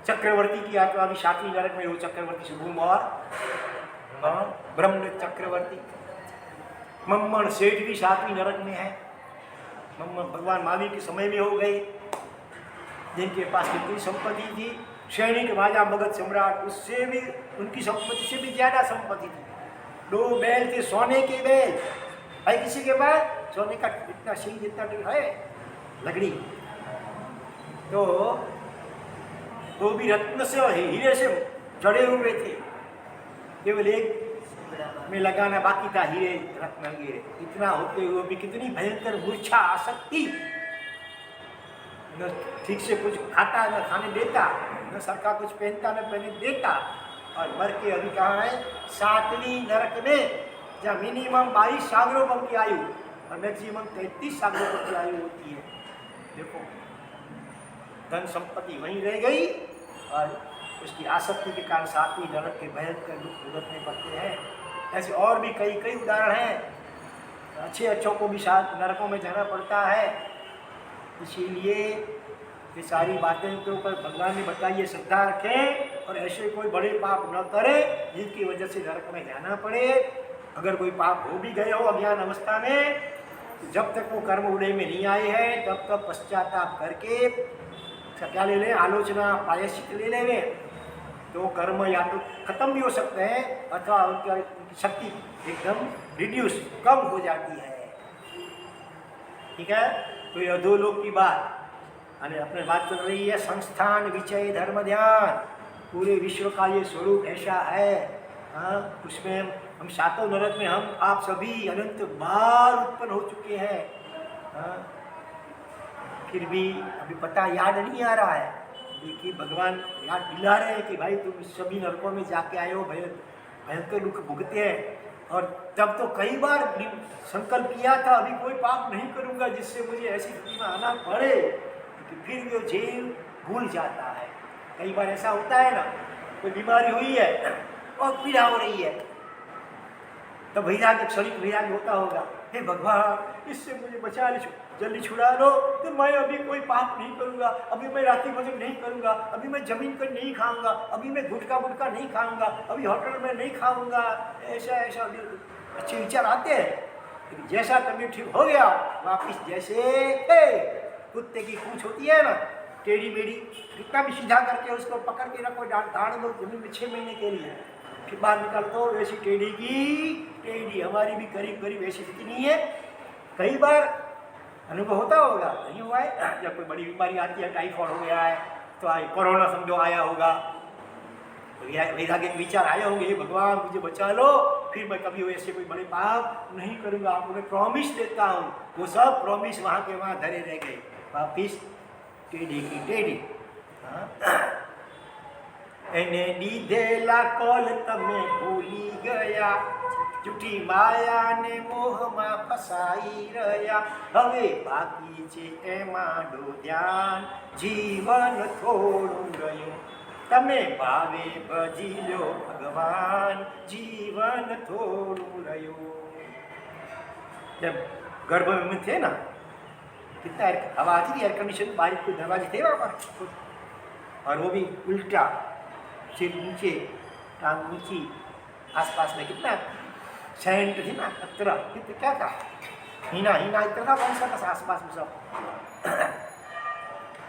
चक्रवर्ती की आत्मा भी 7वीं नरक में, वो चक्रवर्ती शुभम और ब्रह्म चक्रवर्ती। मम्मण सेठ भी 7वीं नरक में है। मम्मण भगवान महावीर के समय में हो गए, जिनके पास कितनी संपत्ति थी। सैनिक राजा मगध सम्राट, उससे भी उनकी संपत्ति से भी ज्यादा संपत्ति थी। 2 बैल थे, सोने के बैल भाई, किसी के पास सोने का इतना सिंह जितना है लकड़ी, तो वो भी रत्न से और हीरे से जड़े हुए थे। केवल एक में लगाना बाकी था, हीरे रत्न हीरे। इतना होते हुए भी कितनी भयंकर मूर्छा, आसक्ति, न ठीक से कुछ खाता न खाने देता, न सरकार कुछ पहनता न पहने देता, और मर के अभी कहाँ है? 7वीं नरक में, जहाँ मिनिमम 22 सागरों की आयु और मैक्सिमम 33 सागरों की आयु होती है। देखो धन संपत्ति वहीं रह गई, और उसकी आसक्ति के कारण 7वीं नरक के भयंकर दुख भुगतने पड़ते हैं। ऐसे और भी कई उदाहरण हैं। अच्छों को भी साथ नरकों में जाना पड़ता है। इसीलिए ये सारी बातें के ऊपर भगवान ने बताई है, श्रद्धा रखें और ऐसे कोई बड़े पाप न करें जिनकी वजह से नरक में जाना पड़े। अगर कोई पाप हो भी गए हो अज्ञान अवस्था में, जब तक वो कर्म उदय में नहीं आए हैं तब तक पश्चाताप करके क्या ले लें, आलोचना प्रायश्चित ले लेंगे तो कर्म या तो खत्म भी हो सकते हैं अथवा उनकी शक्ति एकदम रिड्यूस कम हो जाती है। ठीक है, तो ये अधोलोक की बात અને अपने बात चल रही है संस्थान विचय धर्म ध्यान, पूरे विश्व का ये स्वरूप ऐसा है। हाँ, उसमें हम सातों नरक में हम आप सभी अनंत बार उत्पन्न हो चुके हैं। हाँ, फिर भी अभी पता याद नहीं आ रहा है, देखिए भगवान याद दिला रहे हैं कि भाई तुम सभी नरकों में जाके आए हो, भयंकर दुख भुगते हैं। और तब तो कई बार संकल्प किया था अभी कोई पाप नहीं करूंगा जिससे मुझे ऐसी स्थिति में आना पड़े, कि फिर वो जेल भूल जाता है। कई बार ऐसा होता है ना, कोई बीमारी हुई है और पीड़ा हो रही है तो वैराग्य, क्षणिक वैराग्य होता होगा, हे भगवान इससे मुझे बचा ले, जल्दी छुड़ा लो, तो मैं अभी कोई पाप नहीं करूंगा, अभी मैं रात्रि भोजन नहीं करूंगा, अभी मैं जमीन पर नहीं खाऊंगा, अभी मैं गुटखा नहीं खाऊंगा, अभी होटल में नहीं खाऊंगा। ऐसा ऐसा अच्छे विचार आते हैं, लेकिन जैसा तबीयत ठीक हो गया वापिस जैसे कुत्ते की पूंछ होती है ना टेढ़ी मेढ़ी, कितना भी सीधा करके उसको पकड़ के रखो दाड़ दो जमीन में 6 महीने के लिए, फिर बाहर निकल दो वैसी टेढ़ी की टेढ़ी। हमारी भी करीब करीब ऐसी स्थिति नहीं है, कई बार अनुभव होता होगा, नहीं हुआ है? जब कोई बड़ी बीमारी आती है, टाइफॉइड हो गया है तो कोरोना समझो आया होगा, तो वैराग्य के विचार आए होंगे, हे भगवान मुझे बचा लो, फिर मैं कभी ऐसे कोई बड़े पाप नहीं करूँगा, आपको मैं प्रॉमिस देता हूँ। वो सब प्रॉमिस वहाँ के वहाँ धरे रह गए, वापिस टेढ़ी की टेढ़ी। એને દીધેલા કોલ તમે ભૂલી ગયા, જૂઠી માયાને મોહમાં ફસાઈ રહ્યા, હવે બાકી છે એમાંડું ધ્યાન, જીવન થોડું રહ્યું, તમે ભાવે ભજી લો ભગવાન, जीवन થોડું રહ્યું। जब गर्भ में थे ना, कितना हवा आती थी, एयर कंडीशन, बारिश के दरवाजे थे वहाँ पर, और वो भी उल्टा, सिर नीचे टांग नीची, आसपास में कितना सेंट थी ना, अतरा कितना क्या था, हीना हीना इतना था कौन सा था आसपास में सब।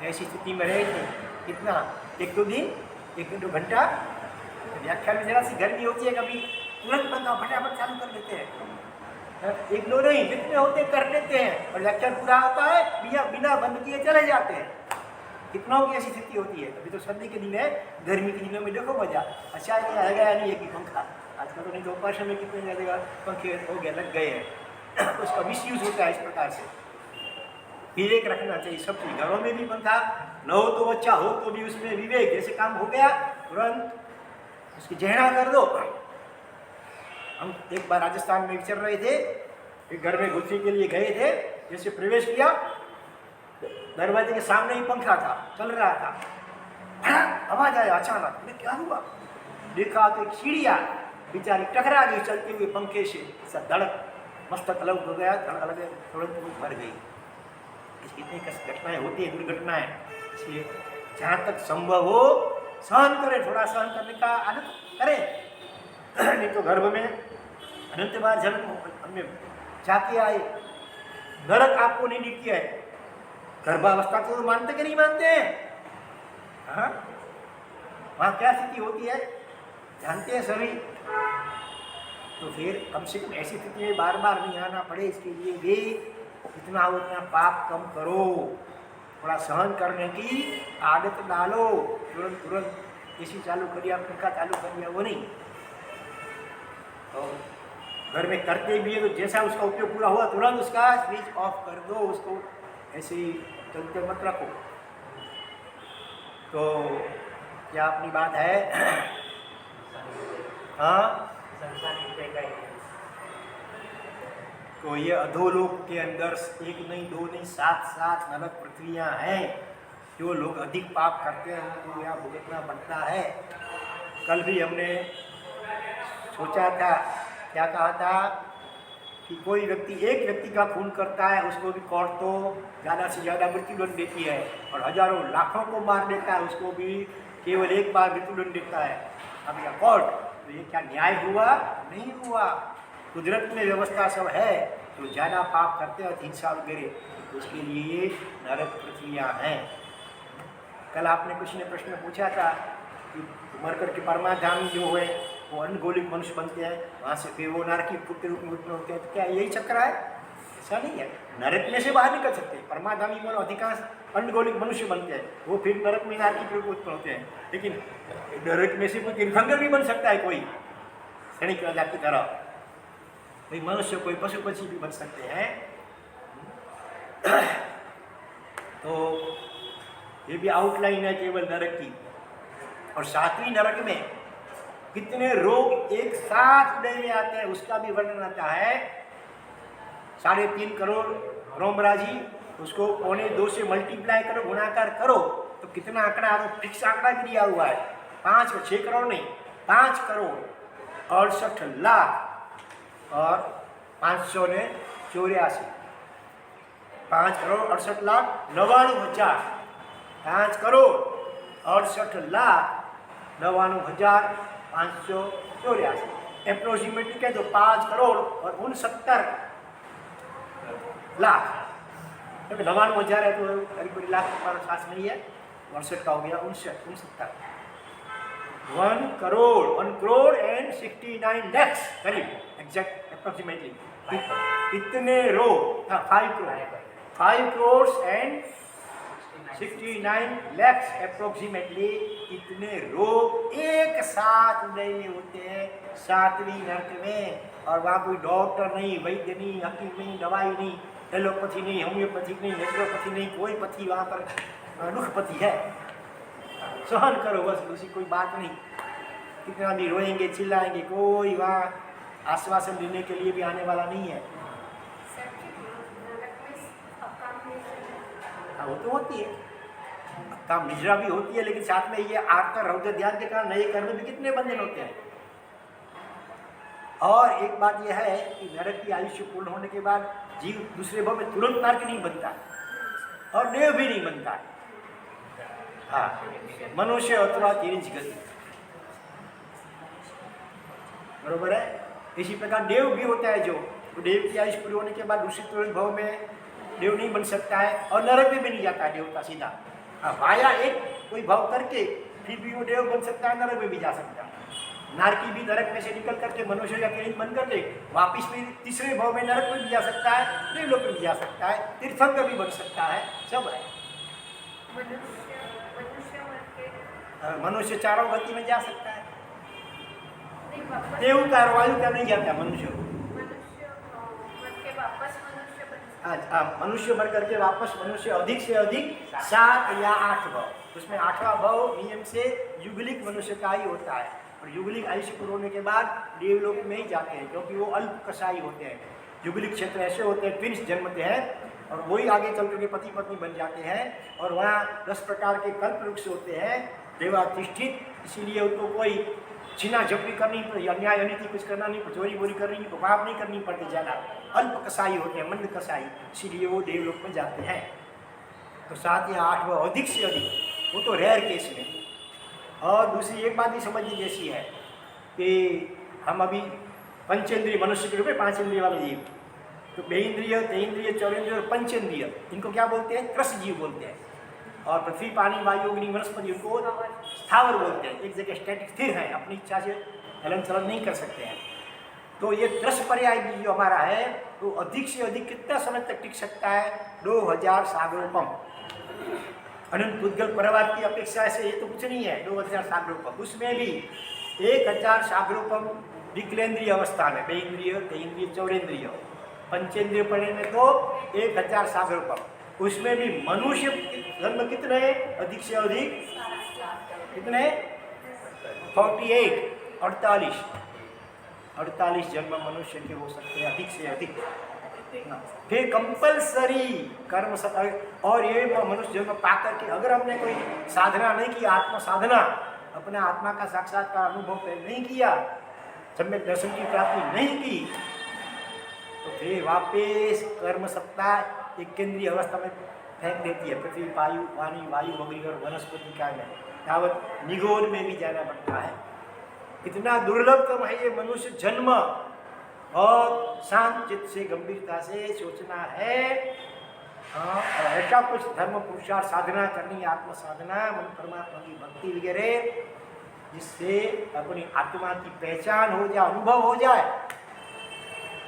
ऐसी स्थिति में रहे थे कितना, 1-2 दिन, 1-2 घंटा। व्याख्यान में जरा सी गर्मी होती है कभी तुरंत बंदा फटाफट चालू कर देते हैं, 1-2 नहीं जितने होते कर लेते हैं, और व्याख्यान पूरा होता है बिना बंद किए चले जाते हैं। कितनों की ऐसी स्थिति होती है। अभी तो सर्दी के दिन है, गर्मी के दिनों में देखो मजा, अच्छा नहीं आएगा या नहीं है कि पंखा, आजकल तो नहीं, दोपहर में कितने जगह पंखे हो गए, लग गए हैं, उसका मिस यूज होता है। इस प्रकार से विवेक रखना चाहिए सब चीज, घरों में भी पंखा न हो तो अच्छा, हो तो भी उसमें विवेक, जैसे काम हो गया तुरंत उसकी जहना कर दो। हम एक बार राजस्थान में विचर रहे थे, एक घर में घुसने के लिए गए थे, जैसे प्रवेश किया दरवाजे के सामने ही पंखा था, चल रहा था, आवाज आया अचानक, मैं क्या हुआ, देखा तो एक सीढ़िया बेचारी टकरा गई चलते हुए पंखे से, ऐसा धड़क, मस्तक अलग हो गया, धड़क अलग तुरंत मर गई। इतनी घटनाएं होती है, दुर्घटनाएं, इसलिए जहाँ तक संभव हो सहन करें, थोड़ा सहन करने का आदत करें, नहीं तो गर्भ में अनंत बार जन्म हमने जाके आए, नरक आपको नहीं दिखती है। गर्भावस्था को मानते कि नहीं मानते हैं? हाँ, वहाँ क्या स्थिति होती है जानते हैं सभी। तो फिर कम से कम ऐसी स्थिति में बार बार नहीं आना पड़े, इसके लिए भी जितना हो उतना पाप कम करो, थोड़ा सहन करने की आदत डालो। तुरंत तुरंत एसी चालू करिए, पंखा चालू करिए, वो नहीं। तो घर में करते भी है तो जैसा उसका उपयोग पूरा हुआ तुरंत उसका स्विच ऑफ कर दो, उसको ऐसे ही चलते मत रखो। तो क्या अपनी बात है? हाँ, तो ये अधोलोक के अंदर 1 नहीं 2 नहीं 7 नरक पृथ्वियाँ हैं। जो लोग अधिक पाप करते हैं उनको यहाँ भुगतना पड़ता है। कल भी हमने सोचा था, क्या कहा था कि कोई व्यक्ति एक व्यक्ति का खून करता है, उसको भी कोर्ट तो ज़्यादा से ज़्यादा मृत्युदंड देती है, और हजारों लाखों को मार देता है, उसको भी केवल एक बार मृत्युदंड देता है। अब यह कोर्ट, तो ये क्या न्याय हुआ? नहीं हुआ। कुदरत में व्यवस्था सब है, जो ज़्यादा पाप करते हैं, हिंसा वगैरह, उसके लिए ये नरक पृथ्वियाँ हैं। कल आपने कुछ ने प्रश्न पूछा था कि मर करके परमाधामी जो है वो अनगोलिक मनुष्य बनते हैं, वहाँ से फिर वो नरकी के रूप में उत्पन्न होते हैं। तो क्या यही चक्र है? ऐसा नहीं है। नरक में से बाहर निकल सकते हैं। परमाधामी में अधिकांश अनगोलिक मनुष्य बनते हैं, वो फिर नरक में नरकी के रूप में उत्पन्न होते हैं। लेकिन नरक में से कोई तीर्थंकर भी बन सकता है, कोई सैनिक राजा की तरह, कोई मनुष्य, कोई पशु पक्षी भी बन सकते हैं। तो ये भी आउटलाइन है केवल नरक की। और 7वीं नरक में कितने रोग एक साथ उदय में आते हैं उसका भी वर्णन आता है। 3.5 करोड़ रोमराजी, उसको 1.25 से मल्टीप्लाई करो, गुणाकार करो तो कितना आंकड़ा, तो फिक्स आंकड़ा भी दिया हुआ है। 5 और 6 करोड़ नहीं, 5 करोड़ 68 लाख और 584, 5 करोड़ 68 लाख 99,000, 5 करोड़ 68 लाख 99,584 अप्रोक्सीमेटली कह दो 5 करोड़ और 69 लाख, क्योंकि 99,000 है तो करीब लाख पर साथ नहीं है, 68 का हो गया 69, 1 करोड़ एंड 69 लैक्स करीब एग्जैक्ट अप्रोक्सीमेटली। इतने रो 5 करोड़ एंड 69 लैक्स अप्रोक्सीमेटली, इतने रोग एक साथ उदय में होते हैं 7वीं नरक में। और वहाँ कोई डॉक्टर नहीं, वैद्य नहीं, हकीम नहीं, दवाई नहीं, एलोपैथी नहीं, होम्योपैथी नहीं, नेचुरोपैथी नहीं, कोई पथी वहाँ पर अनुखपति है। सहन करो बस, दूसरी कोई बात नहीं। कितना भी रोएंगे चिल्लाएंगे, कोई वहाँ आश्वासन देने के लिए भी आने वाला नहीं है। हाँ, वो तो होती है, काम निजरा भी होती है, लेकिन साथ में ये आत्मा रौद्र ध्यान के कारण नए कर्म भी कितने बंधन होते हैं। और एक बात यह है कि नरक की आयुष्य पूर्ण होने के बाद जीव दूसरे भाव में तुरंत नरक नहीं बनता और देव भी नहीं बनता। हाँ, मनुष्य अथवा तिरिंच गति, बरोबर है। इसी प्रकार देव भी होता है, जो देव की आयुष्य पूरी होने के बाद दूसरे तुरंत भाव में देव नहीं बन सकता है और नरक में भी नहीं जाता है देवता सीधा। हाँ, माया एक कोई भाव करके फिर भी वो देव बन सकता है, नरक में भी जा सकता है। नारकी भी नरक में से निकल करके मनुष्य या तिरिंच बन करके वापिस भी तीसरे भाव में नरक में भी जा सकता है, देवलोक में भी जा सकता है, तीर्थंकर भी बन सकता है, सब है। मनुष्य चारों गति में जा सकता है, देव का वायु का नहीं जाता मनुष्य। मनुष्य मर करके वापस मनुष्य अधिक से अधिक 7 या 8 भाव, उसमें 8वां भाव नियम से युगलिक मनुष्य का ही होता है। और युगलिक आयुष्य पूर्ण होने के बाद देवलोक में ही जाते हैं, क्योंकि वो अल्प कसाई होते हैं। युगलिक क्षेत्र ऐसे होते हैं, ट्विंस जन्मते हैं और वही आगे चल करके पति पत्नी बन जाते हैं। और वहाँ 10 प्रकार के कल्प वृक्ष होते हैं देवाधिष्ठित, इसीलिए उनको कोई छीना झपटी करनी पड़ती, अन्याय अनिति कुछ करना नहीं, चोरी बोरी करनी, पाप नहीं करनी पड़ती ज़्यादा। अल्प कसाई होते हैं, मंद कसाई, इसीलिए वो देवलोक में जाते हैं। तो 7 या 8 वो अधिक से अधिक, वो तो रेयर केस में। और दूसरी एक बात भी समझनी जैसी है कि हम अभी पंचेंद्रिय मनुष्य के रूप में 5 इंद्रिय वाले जीव, तो बेइंद्रिय, तेइंद्रिय, चौरेंद्रिय और पंचेंद्रिय, इनको क्या बोलते हैं? त्रस जीव बोलते हैं। और पृथ्वी, पानी, वायु, अग्नि, वनस्पति, उनको स्थावर बोलते हैं। एक जगह स्टैटिक स्थिर है, अपनी इच्छा से हलन चलन नहीं कर सकते हैं। तो ये त्रस पर्याय जो हमारा है, तो अधिक से अधिक कितना समय तक टिक सकता है? 2000 सागरोपम। अनंत पुद्गल परिवार की अपेक्षा से ये तो कुछ नहीं है, 2000 सागरोपम। उसमें भी 1000 सागरोपम विकलेंद्रिय अवस्था में, बेइंद्रिय, तेइंद्रिय, चौरेंद्रिय, पंचेंद्रिय पढ़ने में तो 1000 सागरोपम। उसमें भी मनुष्य जन्म कितने हैं? अधिक से अधिक कितने? 48 48 जन्म मनुष्य के हो सकते हैं, अधिक से अधिक। फिर कंपल्सरी कर्म और ये मनुष्य जन्म पाकर के अगर हमने कोई साधना नहीं की, आत्म साधना, अपने आत्मा का साक्षात्कार अनुभव नहीं किया, सम्यक दर्शन की प्राप्ति नहीं की, तो फिर वापिस कर्म सत्ता एक केंद्रीय अवस्था में फेंक देती है। पृथ्वी, वायु, पानी, वायु, अग्नि और वनस्पति का में यावत निगोद में भी जाना पड़ता है। इतना दुर्लभ कर्म है ये मनुष्य जन्म। बहुत शांत चित्त से गंभीरता से सोचना है। हाँ, और ऐसा कुछ धर्म पुरुषार्थ साधना करनी है, आत्म साधना, मन परमात्मा की भक्ति वगैरह, जिससे अपनी आत्मा की पहचान हो जाए, अनुभव हो जाए,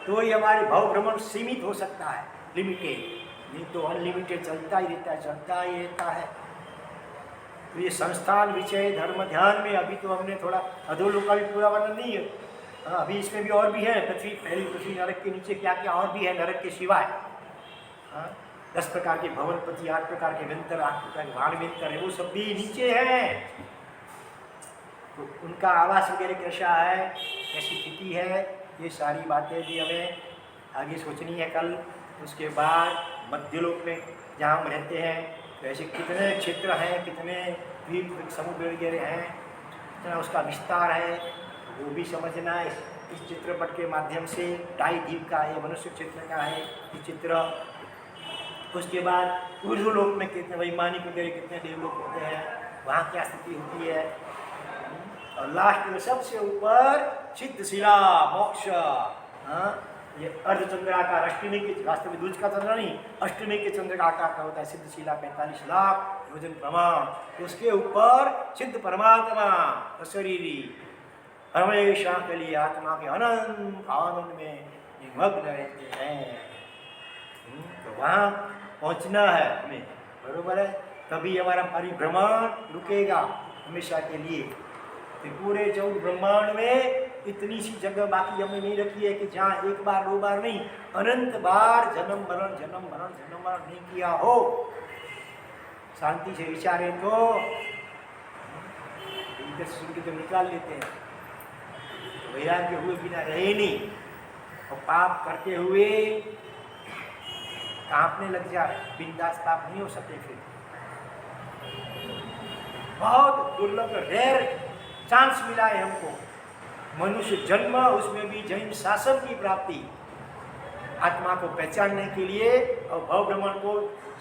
तो ये हमारे भाव भ्रमण सीमित हो सकता है, लिमिटेड। नहीं तो अनलिमिटेड चलता ही रहता है, चलता ही रहता है। तो ये संस्थान विषय धर्म ध्यान में अभी तो हमने थोड़ा अधोलोक का भी पूरा वर्णन नहीं है। हाँ, अभी इसमें भी और भी है, पृथ्वी, पहली पृथ्वी, नरक के नीचे क्या क्या और भी है नरक के सिवाय। हाँ, 10 प्रकार के भवन पति, 8 प्रकार के विंतर, 8 प्रकार के वाण विंतर है, वो सब भी नीचे हैं। तो उनका आवास वगैरह कैसा है, कैसी स्थिति है, ये सारी बातें भी हमें आगे सोचनी है कल। उसके बाद मध्यलोक में जहाँ हम रहते हैं, तो ऐसे कितने क्षेत्र हैं, कितने द्वीप समुद्र वगैरह हैं, कितना उसका विस्तार है, वो भी समझना है इस चित्रपट के माध्यम से। 2.5 द्वीप का है, मनुष्य क्षेत्र का है ये चित्र। उसके बाद ऊर्ध्वलोक में कितने वैमानिक वगैरह, कितने देवलोक होते हैं, वहाँ क्या स्थिति होती है। और लास्ट में सबसे ऊपर सिद्धशिला मोक्ष। हाँ, ये अर्धचंद्राकार, अष्टमी के, वास्तव में दूज का चंद्र नहीं, अष्टमी के चंद्र का आकार का होता है सिद्धशिला, 45 लाख योजन प्रमाण। उसके ऊपर सिद्ध परमात्मा शरीरी हमेशा के लिए आत्मा के अनंत आनंद में निमग्न रहते हैं। तो वहाँ पहुँचना है हमें, बरोबर है, तभी हमारा परिभ्रमण रुकेगा हमेशा के लिए। तो पूरे 14 ब्रह्मांड में इतनी सी जगह बाकी हमने नहीं रखी है कि जहाँ 1 बार 2 बार नहीं, अनंत बार जन्म मरण जन्म मरण जन्म मरण नहीं किया हो। शांति से विचारें तो इधर सुन के तो निकाल लेते हैं, तो वैराग्य हुए बिना रहे नहीं, और पाप करते हुए कांपने लग जाए, बिंदास पाप नहीं हो सकते। फिर बहुत दुर्लभ, रेयर चांस मिला है हमको, मनुष्य जन्म, उसमें भी जैन शासन की प्राप्ति, आत्मा को पहचानने के लिए और भाव भ्रमण को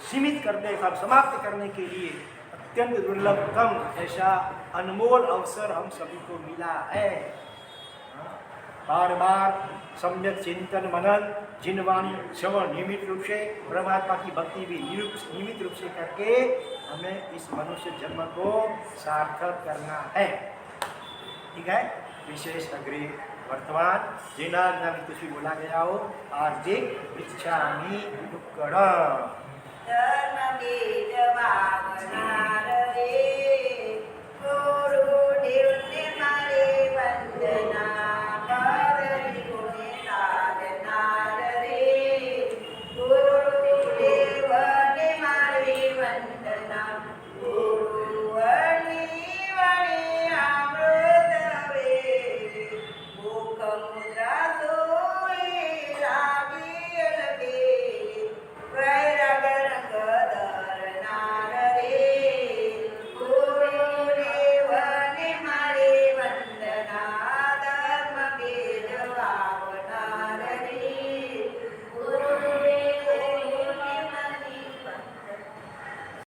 सीमित करने का, समाप्त करने के लिए अत्यंत दुर्लभतम ऐसा अनमोल अवसर हम सभी को मिला है। बार बार सम्यक चिंतन मनन, जिनवाणी श्रवण नियमित रूप से, परमात्मा की भक्ति भी नियमित रूप से करके हमें इस मनुष्य जन्म को सार्थक करना है। ठीक है, विशेष अग्रे वर्तमान जिनाज्ञा में कुछ भी बोला गया हो, हार्दिक इच्छामि दुक्कड़।